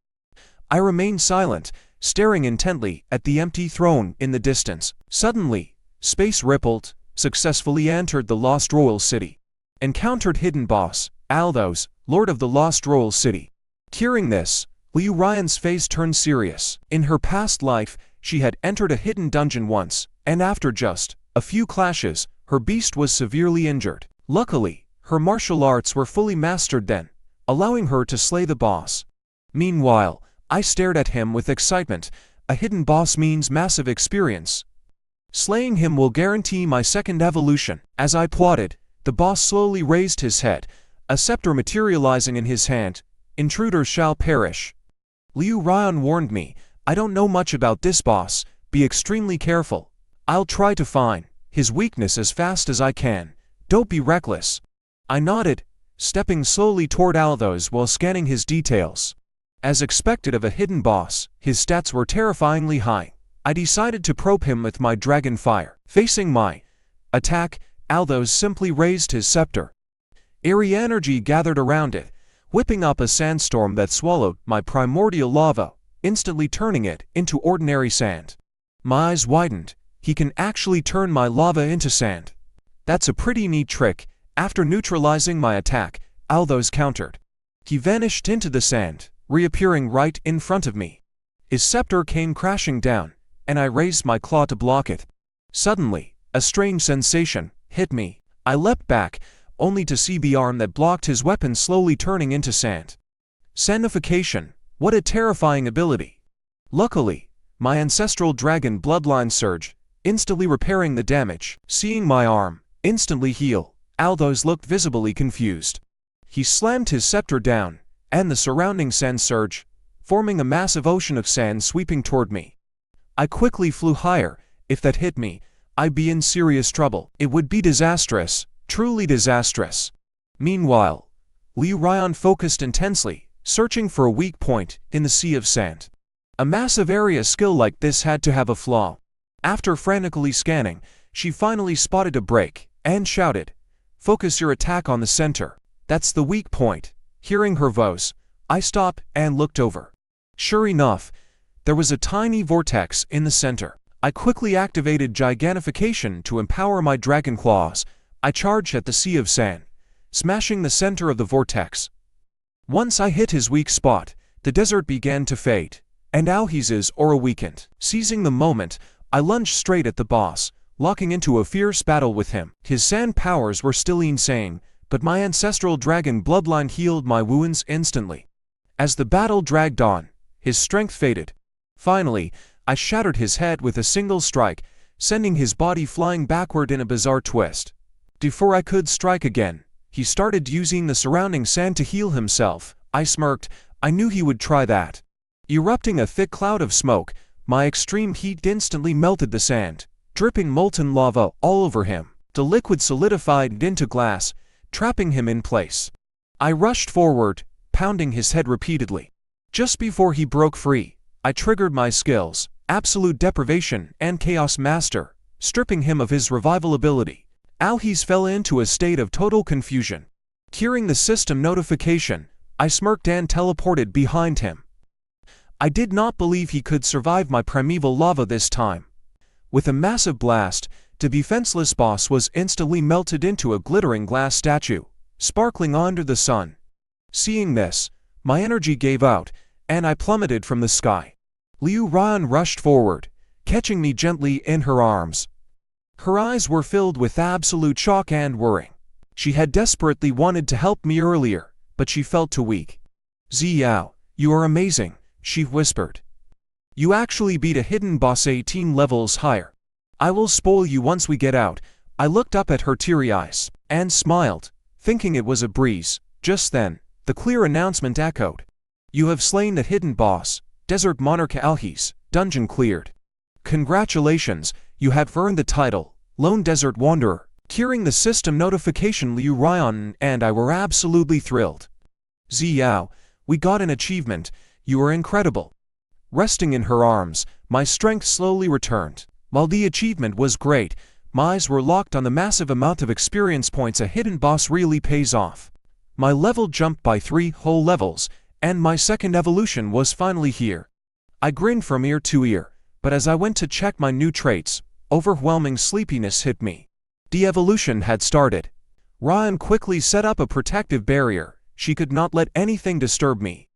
I remained silent, staring intently at the empty throne in the distance. Suddenly, space rippled, successfully entered the Lost Royal City. Encountered hidden boss, Althos, Lord of the Lost Royal City. Hearing this, Liu Ryan's face turned serious. In her past life, she had entered a hidden dungeon once, and after just a few clashes, her beast was severely injured. Luckily, her martial arts were fully mastered then, allowing her to slay the boss. Meanwhile, I stared at him with excitement. A hidden boss means massive experience. Slaying him will guarantee my second evolution. As I plotted, the boss slowly raised his head, a scepter materializing in his hand. Intruders shall perish. Liu Ryan warned me, I don't know much about this boss, be extremely careful. I'll try to find his weakness as fast as I can. Don't be reckless. I nodded, stepping slowly toward Althos while scanning his details. As expected of a hidden boss, his stats were terrifyingly high. I decided to probe him with my dragon fire. Facing my attack, Althos simply raised his scepter. Airy energy gathered around it, whipping up a sandstorm that swallowed my primordial lava, instantly turning it into ordinary sand. My eyes widened. He can actually turn my lava into sand. That's a pretty neat trick. After neutralizing my attack, Althos countered. He vanished into the sand, reappearing right in front of me. His scepter came crashing down, and I raised my claw to block it. Suddenly, a strange sensation hit me. I leapt back, only to see the arm that blocked his weapon slowly turning into sand. Sandification, what a terrifying ability. Luckily, my ancestral dragon bloodline surged, instantly repairing the damage. Seeing my arm instantly heal, Althos looked visibly confused. He slammed his scepter down, and the surrounding sand surged, forming a massive ocean of sand sweeping toward me. I quickly flew higher. If that hit me, I'd be in serious trouble. It would be disastrous, truly disastrous. Meanwhile, Liu Ryan focused intensely, searching for a weak point in the sea of sand. A massive area skill like this had to have a flaw. After frantically scanning, she finally spotted a break, and shouted, "Focus your attack on the center. That's the weak point." Hearing her voice, I stopped and looked over. Sure enough, there was a tiny vortex in the center. I quickly activated Gigantification to empower my dragon claws. I charged at the sea of sand, smashing the center of the vortex. Once I hit his weak spot, the desert began to fade, and Althos's aura weakened. Seizing the moment, I lunged straight at the boss, locking into a fierce battle with him. His sand powers were still insane, but my ancestral dragon bloodline healed my wounds instantly. As the battle dragged on, his strength faded. Finally, I shattered his head with a single strike, sending his body flying backward in a bizarre twist. Before I could strike again, he started using the surrounding sand to heal himself. I smirked. I knew he would try that. Erupting a thick cloud of smoke, my extreme heat instantly melted the sand, dripping molten lava all over him. The liquid solidified into glass, trapping him in place. I rushed forward, pounding his head repeatedly. Just before he broke free, I triggered my skills, Absolute Deprivation and Chaos Master, stripping him of his revival ability. Althos fell into a state of total confusion. Hearing the system notification, I smirked and teleported behind him. I did not believe he could survive my primeval lava this time. With a massive blast, the defenseless boss was instantly melted into a glittering glass statue, sparkling under the sun. Seeing this, my energy gave out, and I plummeted from the sky. Liu Ryan rushed forward, catching me gently in her arms. Her eyes were filled with absolute shock and worry. She had desperately wanted to help me earlier, but she felt too weak. "Xiao, you are amazing," she whispered. "You actually beat a hidden boss 18 levels higher. I will spoil you once we get out." I looked up at her teary eyes, and smiled, thinking it was a breeze. Just then, the clear announcement echoed. "You have slain the hidden boss, Desert Monarch Althos, dungeon cleared. Congratulations, you have earned the title, Lone Desert Wanderer." Hearing the system notification, Liu Ryan and I were absolutely thrilled. "Xiao, we got an achievement, you are incredible." Resting in her arms, my strength slowly returned. While the achievement was great, my eyes were locked on the massive amount of experience points a hidden boss really pays off. My level jumped by 3 whole levels, and my second evolution was finally here. I grinned from ear to ear, but as I went to check my new traits, overwhelming sleepiness hit me. De-evolution had started. Ryan quickly set up a protective barrier. She could not let anything disturb me.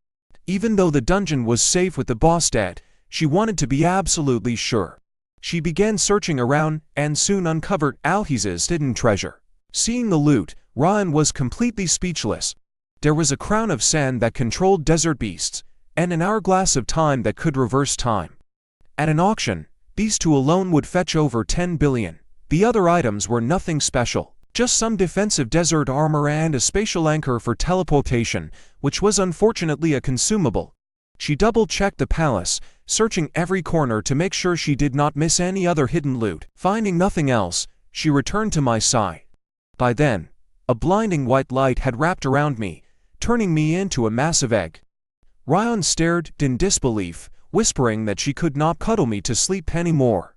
Even though the dungeon was safe with the boss dead, she wanted to be absolutely sure. She began searching around and soon uncovered Alhiz's hidden treasure. Seeing the loot, Ryan was completely speechless. There was a crown of sand that controlled desert beasts, and an hourglass of time that could reverse time. At an auction, these two alone would fetch over 10 billion. The other items were nothing special, just some defensive desert armor and a spatial anchor for teleportation, which was unfortunately a consumable. She double-checked the palace, searching every corner to make sure she did not miss any other hidden loot. Finding nothing else, she returned to my side. By then, a blinding white light had wrapped around me, turning me into a massive egg. Ryan stared in disbelief, whispering that she could not cuddle me to sleep anymore.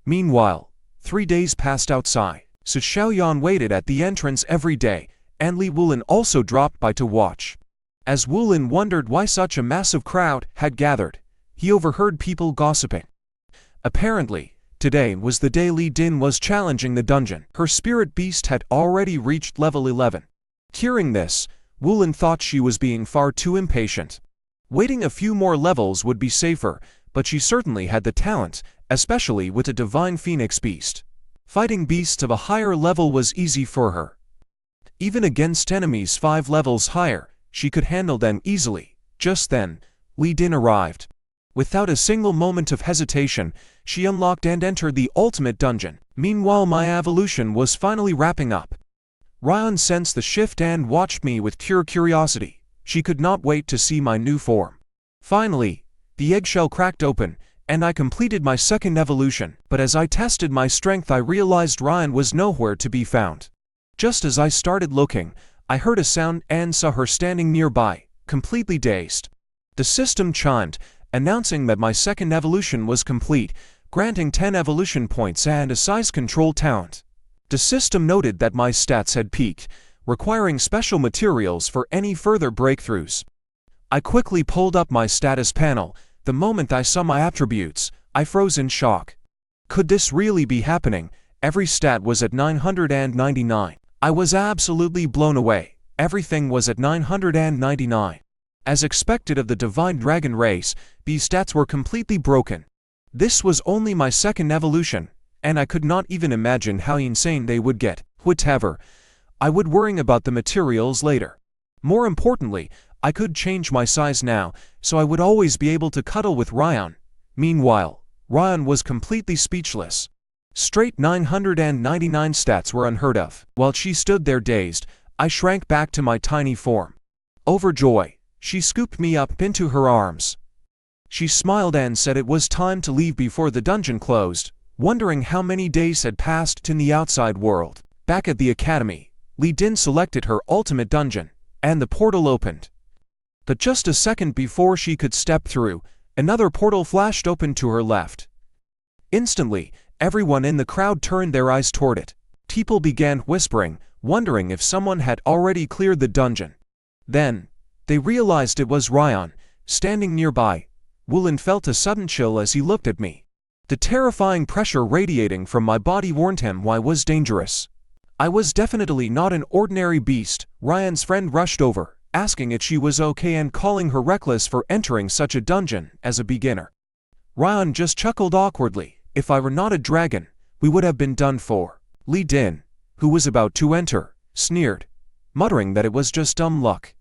Meanwhile, 3 days passed outside. Su Xiaoyan waited at the entrance every day, and Li Wulin also dropped by to watch. As Wulin wondered why such a massive crowd had gathered, he overheard people gossiping. Apparently, today was the day Li Din was challenging the dungeon. Her spirit beast had already reached level 11. Hearing this, Wulin thought she was being far too impatient. Waiting a few more levels would be safer, but she certainly had the talent, especially with a divine phoenix beast. Fighting beasts of a higher level was easy for her. Even against enemies 5 levels higher, she could handle them easily. Just then, Li Din arrived. Without a single moment of hesitation, she unlocked and entered the ultimate dungeon. Meanwhile, my evolution was finally wrapping up. Ryan sensed the shift and watched me with pure curiosity. She could not wait to see my new form. Finally, the eggshell cracked open, and I completed my second evolution. But as I tested my strength, I realized Ryan was nowhere to be found. Just as I started looking, I heard a sound and saw her standing nearby, completely dazed. The system chimed, announcing that my second evolution was complete, granting 10 evolution points and a size control talent. The system noted that my stats had peaked, requiring special materials for any further breakthroughs. I quickly pulled up my status panel. The moment I saw my attributes, I froze in shock. Could this really be happening? Every stat was at 999. I was absolutely blown away. Everything was at 999. As expected of the divine dragon race, these stats were completely broken. This was only my second evolution, and I could not even imagine how insane they would get. Whatever, I would worry about the materials later. More importantly, I could change my size now, so I would always be able to cuddle with Ryan. Meanwhile, Ryan was completely speechless. Straight 999 stats were unheard of. While she stood there dazed, I shrank back to my tiny form. Overjoyed, she scooped me up into her arms. She smiled and said it was time to leave before the dungeon closed, wondering how many days had passed in the outside world. Back at the academy, Li Din selected her ultimate dungeon, and the portal opened. But just a second before she could step through, another portal flashed open to her left. Instantly, everyone in the crowd turned their eyes toward it. People began whispering, wondering if someone had already cleared the dungeon. Then, they realized it was Ryan, standing nearby. Wulin felt a sudden chill as he looked at me. The terrifying pressure radiating from my body warned him why I was dangerous. I was definitely not an ordinary beast. Ryan's friend rushed over, asking if she was okay and calling her reckless for entering such a dungeon as a beginner. Ryan just chuckled awkwardly. If I were not a dragon, we would have been done for. Li Din, who was about to enter, sneered, muttering that it was just dumb luck.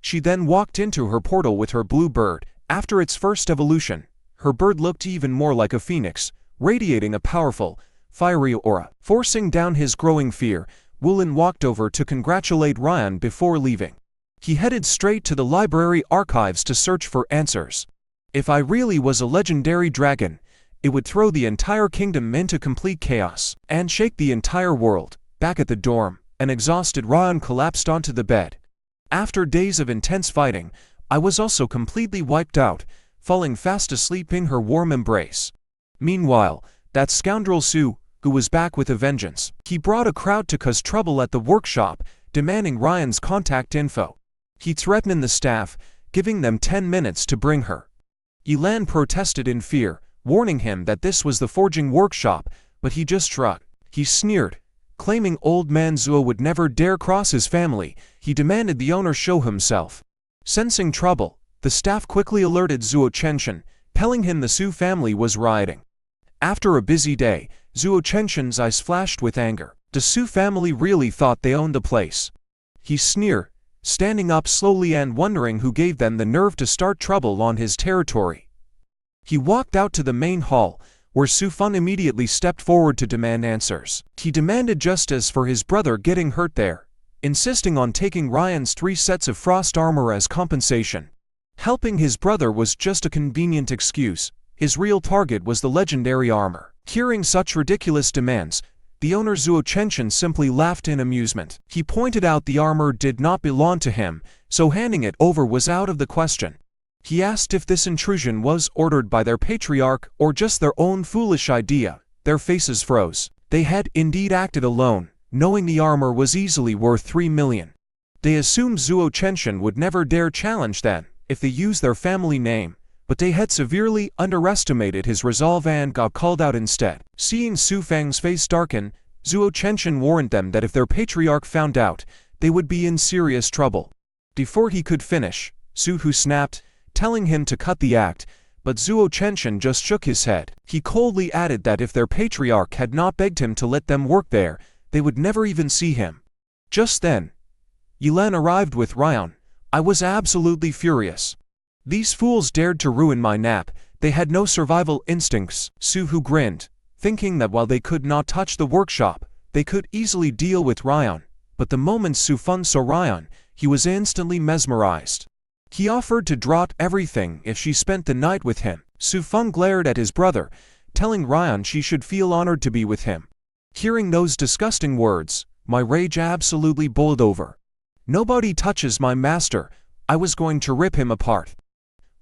She then walked into her portal with her blue bird. After its first evolution, her bird looked even more like a phoenix, radiating a powerful, fiery aura. Forcing down his growing fear, Wulin walked over to congratulate Ryan before leaving. He headed straight to the library archives to search for answers. If I really was a legendary dragon, it would throw the entire kingdom into complete chaos and shake the entire world. Back at the dorm, an exhausted Ryan collapsed onto the bed. After days of intense fighting, I was also completely wiped out, falling fast asleep in her warm embrace. Meanwhile, that scoundrel Su, who was back with a vengeance, he brought a crowd to cause trouble at the workshop, demanding Ryan's contact info. He threatened the staff, giving them 10 minutes to bring her. Yilan protested in fear, warning him that this was the forging workshop, but he just shrugged. He sneered, claiming old man Zuo would never dare cross his family. He demanded the owner show himself. Sensing trouble, the staff quickly alerted Zuo Chenshin, telling him the Su family was rioting. After a busy day, Zuo Chenshin's eyes flashed with anger. The Su family really thought they owned the place. He sneered, standing up slowly and wondering who gave them the nerve to start trouble on his territory. He walked out to the main hall, where Su Feng immediately stepped forward to demand answers. He demanded justice for his brother getting hurt there, insisting on taking Ryan's 3 sets of frost armor as compensation. Helping his brother was just a convenient excuse. His real target was the legendary armor. Hearing such ridiculous demands, the owner Zuo Chenshin simply laughed in amusement. He pointed out the armor did not belong to him, so handing it over was out of the question. He asked if this intrusion was ordered by their patriarch or just their own foolish idea. Their faces froze. They had indeed acted alone, knowing the armor was easily worth 3 million. They assumed Zuo Chenshin would never dare challenge them if they used their family name, but they had severely underestimated his resolve and got called out instead. Seeing Su Feng's face darken, Zuo Chenshin warned them that if their patriarch found out, they would be in serious trouble. Before he could finish, Su Hu snapped, telling him to cut the act, but Zuo Chenshin just shook his head. He coldly added that if their patriarch had not begged him to let them work there, they would never even see him. Just then, Yilan arrived with Ryan. I was absolutely furious. These fools dared to ruin my nap. They had no survival instincts. Su Hu grinned, thinking that while they could not touch the workshop, they could easily deal with Ryan. But the moment Su Feng saw Ryan, he was instantly mesmerized. He offered to drop everything if she spent the night with him. Su Feng glared at his brother, telling Ryan she should feel honored to be with him. Hearing those disgusting words, my rage absolutely boiled over. Nobody touches my master. I was going to rip him apart.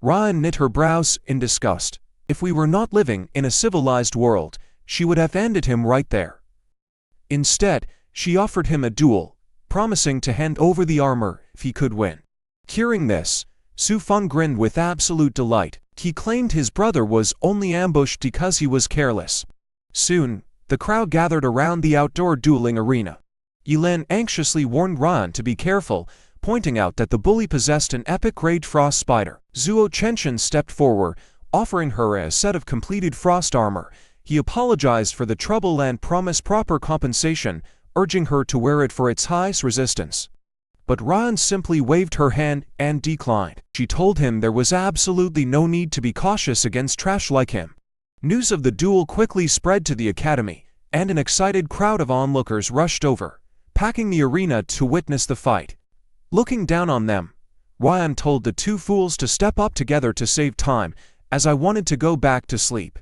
Ryan knit her brows in disgust. If we were not living in a civilized world, she would have ended him right there. Instead, she offered him a duel, promising to hand over the armor if he could win. Hearing this, Su Feng grinned with absolute delight. He claimed his brother was only ambushed because he was careless. Soon, the crowd gathered around the outdoor dueling arena. Yilan anxiously warned Ryan to be careful, pointing out that the bully possessed an epic-grade frost spider. Zuo Chenshin stepped forward, offering her a set of completed frost armor. He apologized for the trouble and promised proper compensation, urging her to wear it for its highest resistance. But Ryan simply waved her hand and declined. She told him there was absolutely no need to be cautious against trash like him. News of the duel quickly spread to the academy, and an excited crowd of onlookers rushed over, packing the arena to witness the fight. Looking down on them, Ryan told the 2 fools to step up together to save time, as I wanted to go back to sleep.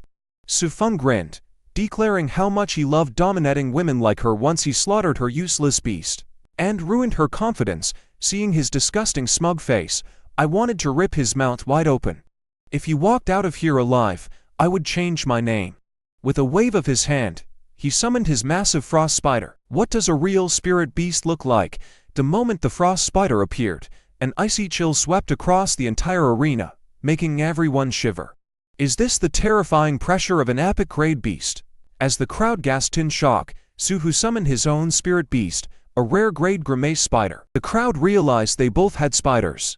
Su Feng grinned, declaring how much he loved dominating women like her once he slaughtered her useless beast, and ruined her confidence. Seeing his disgusting smug face, I wanted to rip his mouth wide open. If he walked out of here alive, I would change my name. With a wave of his hand, he summoned his massive frost spider. What does a real spirit beast look like? The moment the frost spider appeared, an icy chill swept across the entire arena, making everyone shiver. Is this the terrifying pressure of an epic-grade beast? As the crowd gasped in shock, Su Hu summoned his own spirit beast, a rare-grade grimace spider. The crowd realized they both had spiders.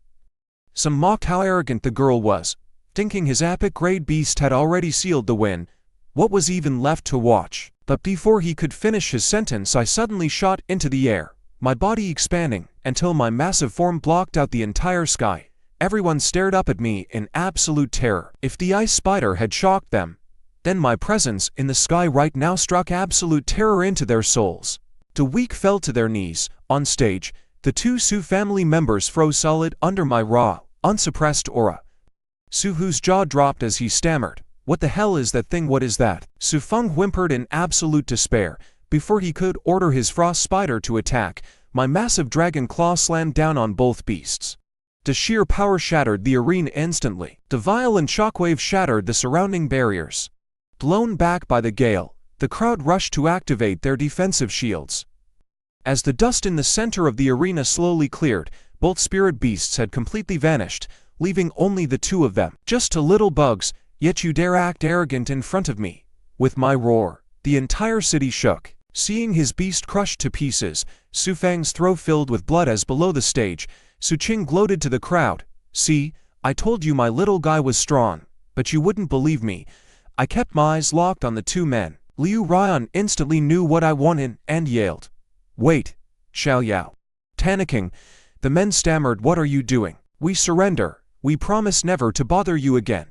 Some mocked how arrogant the girl was, thinking his epic-grade beast had already sealed the win. What was even left to watch? But before he could finish his sentence, I suddenly shot into the air, my body expanding until my massive form blocked out the entire sky. Everyone stared up at me in absolute terror. If the ice spider had shocked them, then my presence in the sky right now struck absolute terror into their souls. The weak fell to their knees. On stage, the 2 Su family members froze solid under my raw, unsuppressed aura. Su Hu's jaw dropped as he stammered, "What the hell is that thing? What is that?" Su Feng whimpered in absolute despair. Before he could order his frost spider to attack, my massive dragon claw slammed down on both beasts. The sheer power shattered the arena instantly. The violent shockwave shattered the surrounding barriers. Blown back by the gale, the crowd rushed to activate their defensive shields. As the dust in the center of the arena slowly cleared, both spirit beasts had completely vanished, leaving only the two of them. Just a little bugs, yet you dare act arrogant in front of me. With my roar, the entire city shook. Seeing his beast crushed to pieces, Su Fang's throat filled with blood as below the stage, Su Qing gloated to the crowd. See, I told you my little guy was strong, but you wouldn't believe me. I kept my eyes locked on the two men. Liu Ryan instantly knew what I wanted and yelled. Wait, Xiao Yao. Panicking, the men stammered, what are you doing? We surrender. We promise never to bother you again.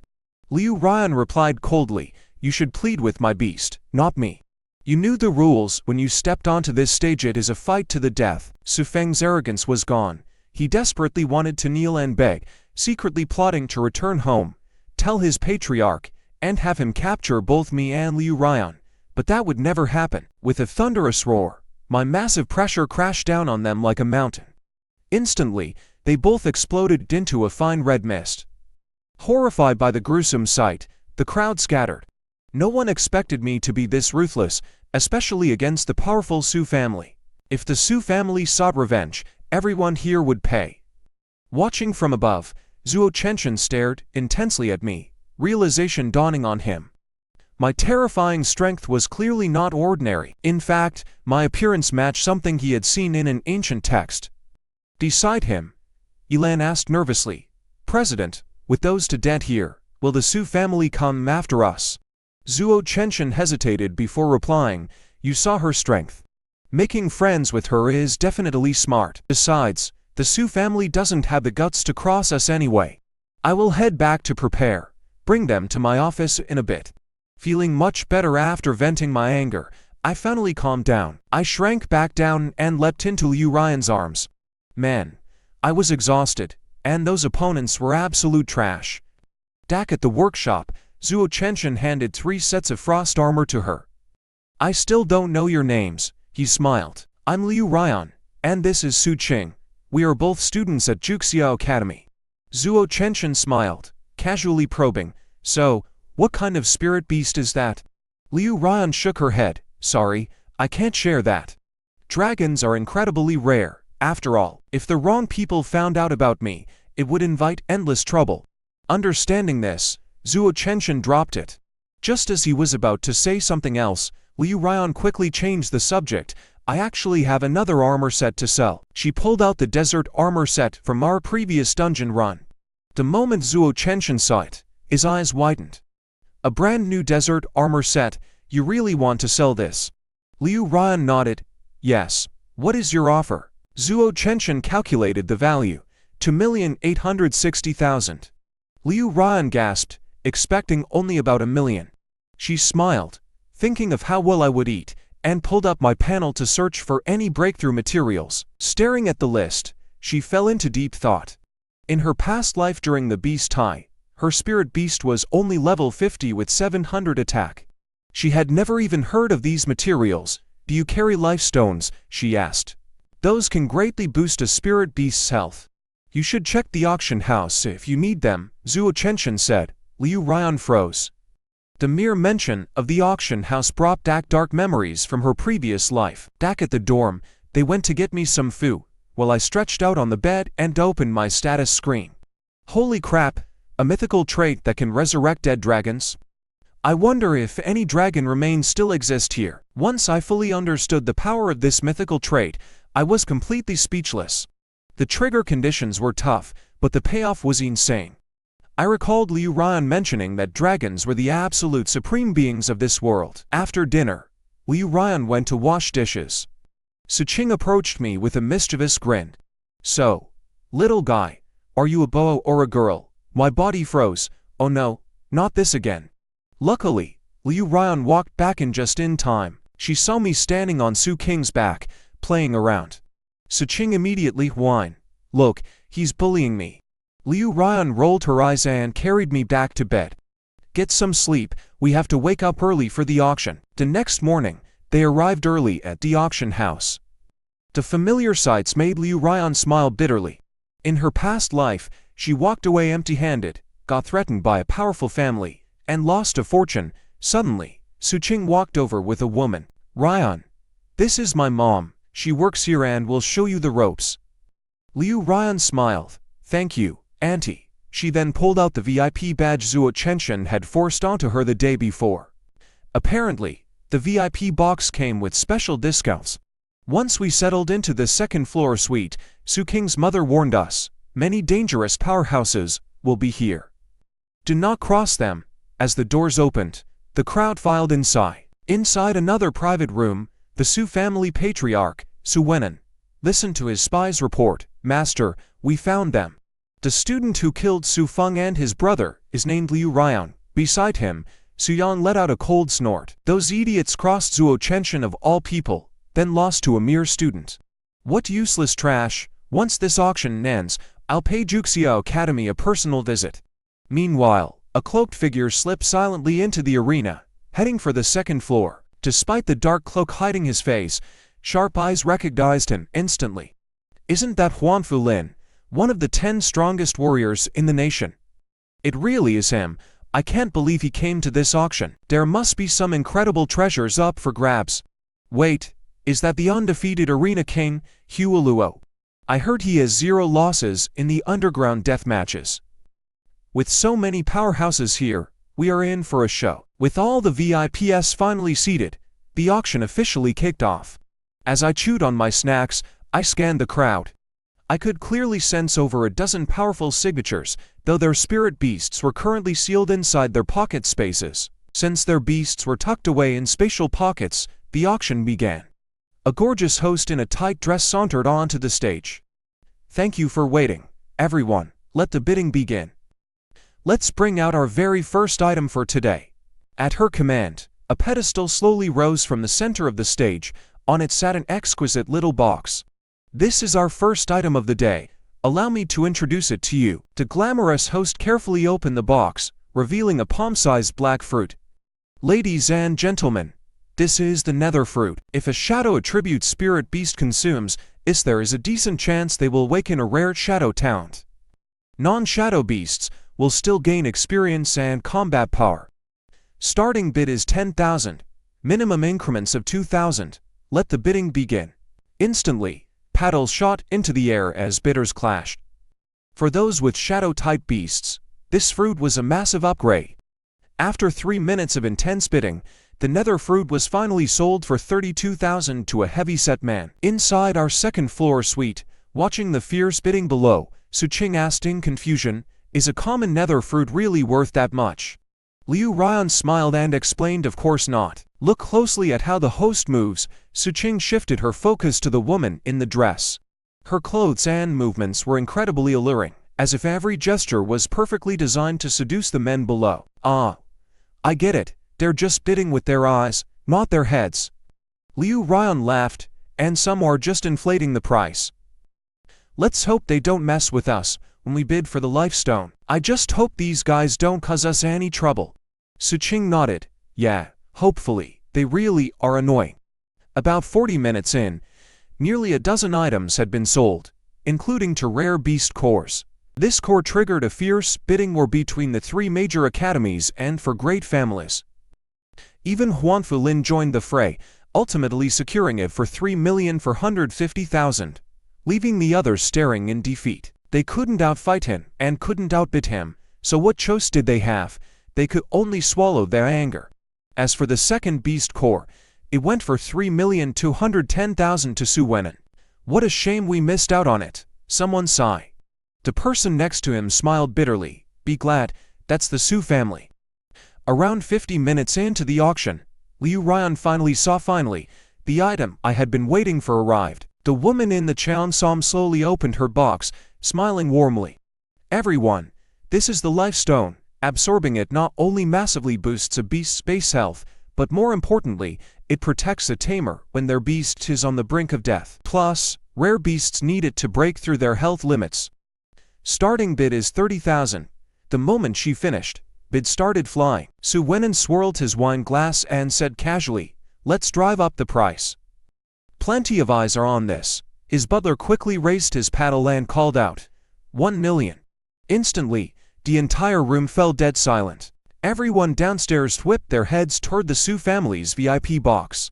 Liu Ryan replied coldly, you should plead with my beast, not me. You knew the rules when you stepped onto this stage. It is a fight to the death. Su Feng's arrogance was gone. He desperately wanted to kneel and beg, secretly plotting to return home, tell his patriarch, and have him capture both me and Liu Ryan. But that would never happen. With a thunderous roar, my massive pressure crashed down on them like a mountain. Instantly, they both exploded into a fine red mist. Horrified by the gruesome sight, the crowd scattered. No one expected me to be this ruthless, especially against the powerful Su family. If the Su family sought revenge, everyone here would pay. Watching from above, Zhuo Chenshin stared intensely at me, realization dawning on him. My terrifying strength was clearly not ordinary. In fact, my appearance matched something he had seen in an ancient text. Beside him, Yilan asked nervously, President, with those two dead here, will the Su family come after us? Zhuo Chenshin hesitated before replying, you saw her strength. Making friends with her is definitely smart. Besides, the Su family doesn't have the guts to cross us anyway. I will head back to prepare. Bring them to my office in a bit. Feeling much better after venting my anger, I finally calmed down. I shrank back down and leapt into Liu Ryan's arms. Man, I was exhausted, and those opponents were absolute trash. Back at the workshop, Zhuo Chenshin handed 3 sets of frost armor to her. I still don't know your names, he smiled. I'm Liu Ryan, and this is Su Qing. We are both students at Juxiao Academy. Zhuo Chenshin smiled, casually probing, so, what kind of spirit beast is that? Liu Ryan shook her head, sorry, I can't share that. Dragons are incredibly rare, after all. If the wrong people found out about me, it would invite endless trouble. Understanding this, Zhuo Chenshin dropped it. Just as he was about to say something else, Liu Ryan quickly changed the subject. I actually have another armor set to sell. She pulled out the desert armor set from our previous dungeon run. The moment Zhuo Chenshin saw it, his eyes widened. A brand new desert armor set, you really want to sell this? Liu Ryan nodded, yes. What is your offer? Zhuo Chenshin calculated the value, 2,860,000. Liu Ryan gasped, expecting only about 1 million. She smiled, thinking of how well I would eat, and pulled up my panel to search for any breakthrough materials. Staring at the list, she fell into deep thought. In her past life during the beast tie, her spirit beast was only level 50 with 700 attack. She had never even heard of these materials. Do you carry life stones? She asked. Those can greatly boost a spirit beast's health. You should check the auction house if you need them, Zhuo Chenshin said. Liu Ryan froze. The mere mention of the auction house brought back dark memories from her previous life. Back at the dorm, they went to get me some food, while I stretched out on the bed and opened my status screen. Holy crap, a mythical trait that can resurrect dead dragons? I wonder if any dragon remains still exist here. Once I fully understood the power of this mythical trait, I was completely speechless. The trigger conditions were tough, but the payoff was insane. I recalled Liu Ryan mentioning that dragons were the absolute supreme beings of this world. After dinner, Liu Ryan went to wash dishes. Su Qing approached me with a mischievous grin. So, little guy, are you a boy or a girl? My body froze. Oh no, not this again. Luckily, Liu Ryan walked back just in time. She saw me standing on Su Qing's back, playing around. Su Qing immediately whined. Look, he's bullying me. Liu Ryan rolled her eyes and carried me back to bed. Get some sleep, we have to wake up early for the auction. The next morning, they arrived early at the auction house. The familiar sights made Liu Ryan smile bitterly. In her past life, she walked away empty-handed, got threatened by a powerful family, and lost a fortune. Suddenly, Su Qing walked over with a woman. Ryan, this is my mom. She works here and will show you the ropes. Liu Ryan smiled. Thank you, Auntie. She then pulled out the VIP badge Zuo Chenshin had forced onto her the day before. Apparently, the VIP box came with special discounts. Once we settled into the second-floor suite, Su King's mother warned us, many dangerous powerhouses will be here. Do not cross them. As the doors opened, the crowd filed inside. Inside another private room, the Su family patriarch, Su Wenan, listened to his spy's report. Master, we found them. The student who killed Su Feng and his brother is named Liu Ryan. Beside him, Su Yan let out a cold snort. Those idiots crossed Zuo Chenshin of all people, then lost to a mere student. What useless trash. Once this auction ends, I'll pay Juxia Academy a personal visit. Meanwhile, a cloaked figure slipped silently into the arena, heading for the second floor. Despite the dark cloak hiding his face, sharp eyes recognized him instantly. Isn't that Huan Fulin, one of the 10 strongest warriors in the nation? It really is him. I can't believe he came to this auction. There must be some incredible treasures up for grabs. Wait, is that the undefeated arena king, Hua Luo? I heard he has 0 losses in the underground death matches. With so many powerhouses here, we are in for a show. With all the VIPs finally seated, the auction officially kicked off. As I chewed on my snacks, I scanned the crowd. I could clearly sense over a dozen powerful signatures, though their spirit beasts were currently sealed inside their pocket spaces. Since their beasts were tucked away in spatial pockets, the auction began. A gorgeous host in a tight dress sauntered onto the stage. Thank you for waiting, everyone. Let the bidding begin. Let's bring out our very first item for today. At her command, a pedestal slowly rose from the center of the stage. On it sat an exquisite little box. This is our first item of the day. Allow me to introduce it to you. The glamorous host carefully opened the box, revealing a palm-sized black fruit. Ladies and gentlemen, this is the nether fruit. If a shadow attribute spirit beast consumes, there is a decent chance they will awaken a rare shadow talent. Non-shadow beasts will still gain experience and combat power. Starting bid is 10,000, minimum increments of 2,000. Let the bidding begin. Instantly, paddles shot into the air as bidders clashed. For those with shadow-type beasts, this fruit was a massive upgrade. After 3 minutes of intense bidding, the nether fruit was finally sold for 32,000 to a heavy-set man. Inside our second-floor suite, watching the fierce bidding below, Su Qing asked in confusion, is a common nether fruit really worth that much? Liu Ryan smiled and explained, of course not. Look closely at how the host moves. Su Qing shifted her focus to the woman in the dress. Her clothes and movements were incredibly alluring, as if every gesture was perfectly designed to seduce the men below. Ah, I get it. They're just bidding with their eyes, not their heads. Liu Ryan laughed, and some are just inflating the price. Let's hope they don't mess with us when we bid for the life stone. I just hope these guys don't cause us any trouble. Su Qing nodded. Yeah, hopefully. They really are annoying. About 40 minutes in, nearly a dozen items had been sold, including 2 rare beast cores. This core triggered a fierce bidding war between the 3 major academies and for great families. Even Huan Fulin joined the fray, ultimately securing it for 3,450,000, leaving the others staring in defeat. They couldn't outfight him and couldn't outbid him, so what choice did they have? They could only swallow their anger. As for the second beast core, it went for 3,210,000 to Su Wenan. What a shame we missed out on it, someone sighed. The person next to him smiled bitterly. Be glad, that's the Su family. Around 50 minutes into the auction, Liu Ryan finally saw the item I had been waiting for arrived. The woman in the cheongsam slowly opened her box, smiling warmly. Everyone, this is the life stone. Absorbing it not only massively boosts a beast's base health, but more importantly, it protects a tamer when their beast is on the brink of death. Plus, rare beasts need it to break through their health limits. Starting bid is 30,000. The moment she finished, bid started flying. Su Wenan swirled his wine glass and said casually, let's drive up the price. Plenty of eyes are on this. His butler quickly raised his paddle and called out, 1 million. Instantly, the entire room fell dead silent. Everyone downstairs whipped their heads toward the Su family's VIP box.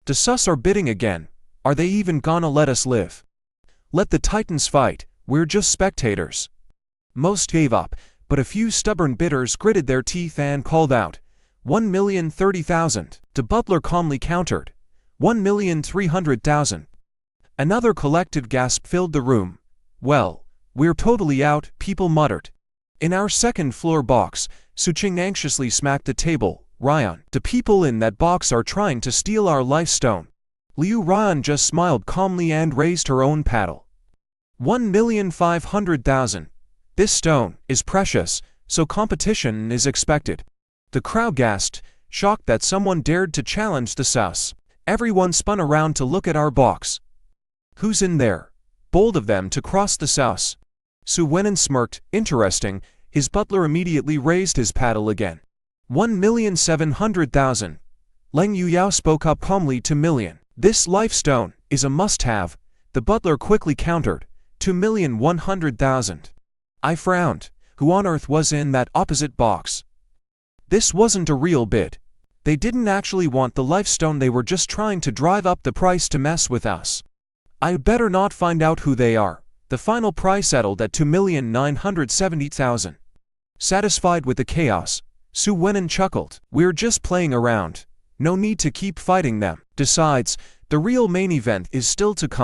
The sus are bidding again. Are they even gonna let us live? Let the titans fight, we're just spectators. Most gave up, but a few stubborn bidders gritted their teeth and called out, 1,030,000. The butler calmly countered, 1,300,000. Another collective gasp filled the room. Well, we're totally out, people muttered. In our second-floor box, Suching anxiously smacked the table. Ryan, the people in that box are trying to steal our life stone. Liu Ryan just smiled calmly and raised her own paddle. 1,500,000. This stone is precious, so competition is expected. The crowd gasped, shocked that someone dared to challenge the sus. Everyone spun around to look at our box. Who's in there? Bold of them to cross the sus. Su Wenin smirked. Interesting. His butler immediately raised his paddle again. 1,700,000. Leng Yuyao spoke up calmly. 2,000,000. This life stone is a must-have. The butler quickly countered. 2,100,000. I frowned. Who on earth was in that opposite box? This wasn't a real bid. They didn't actually want the life stone, they were just trying to drive up the price to mess with us. I'd better not find out who they are. The final price settled at 2,970,000. Satisfied with the chaos, Su Wenin chuckled. We're just playing around. No need to keep fighting them. Besides, the real main event is still to come.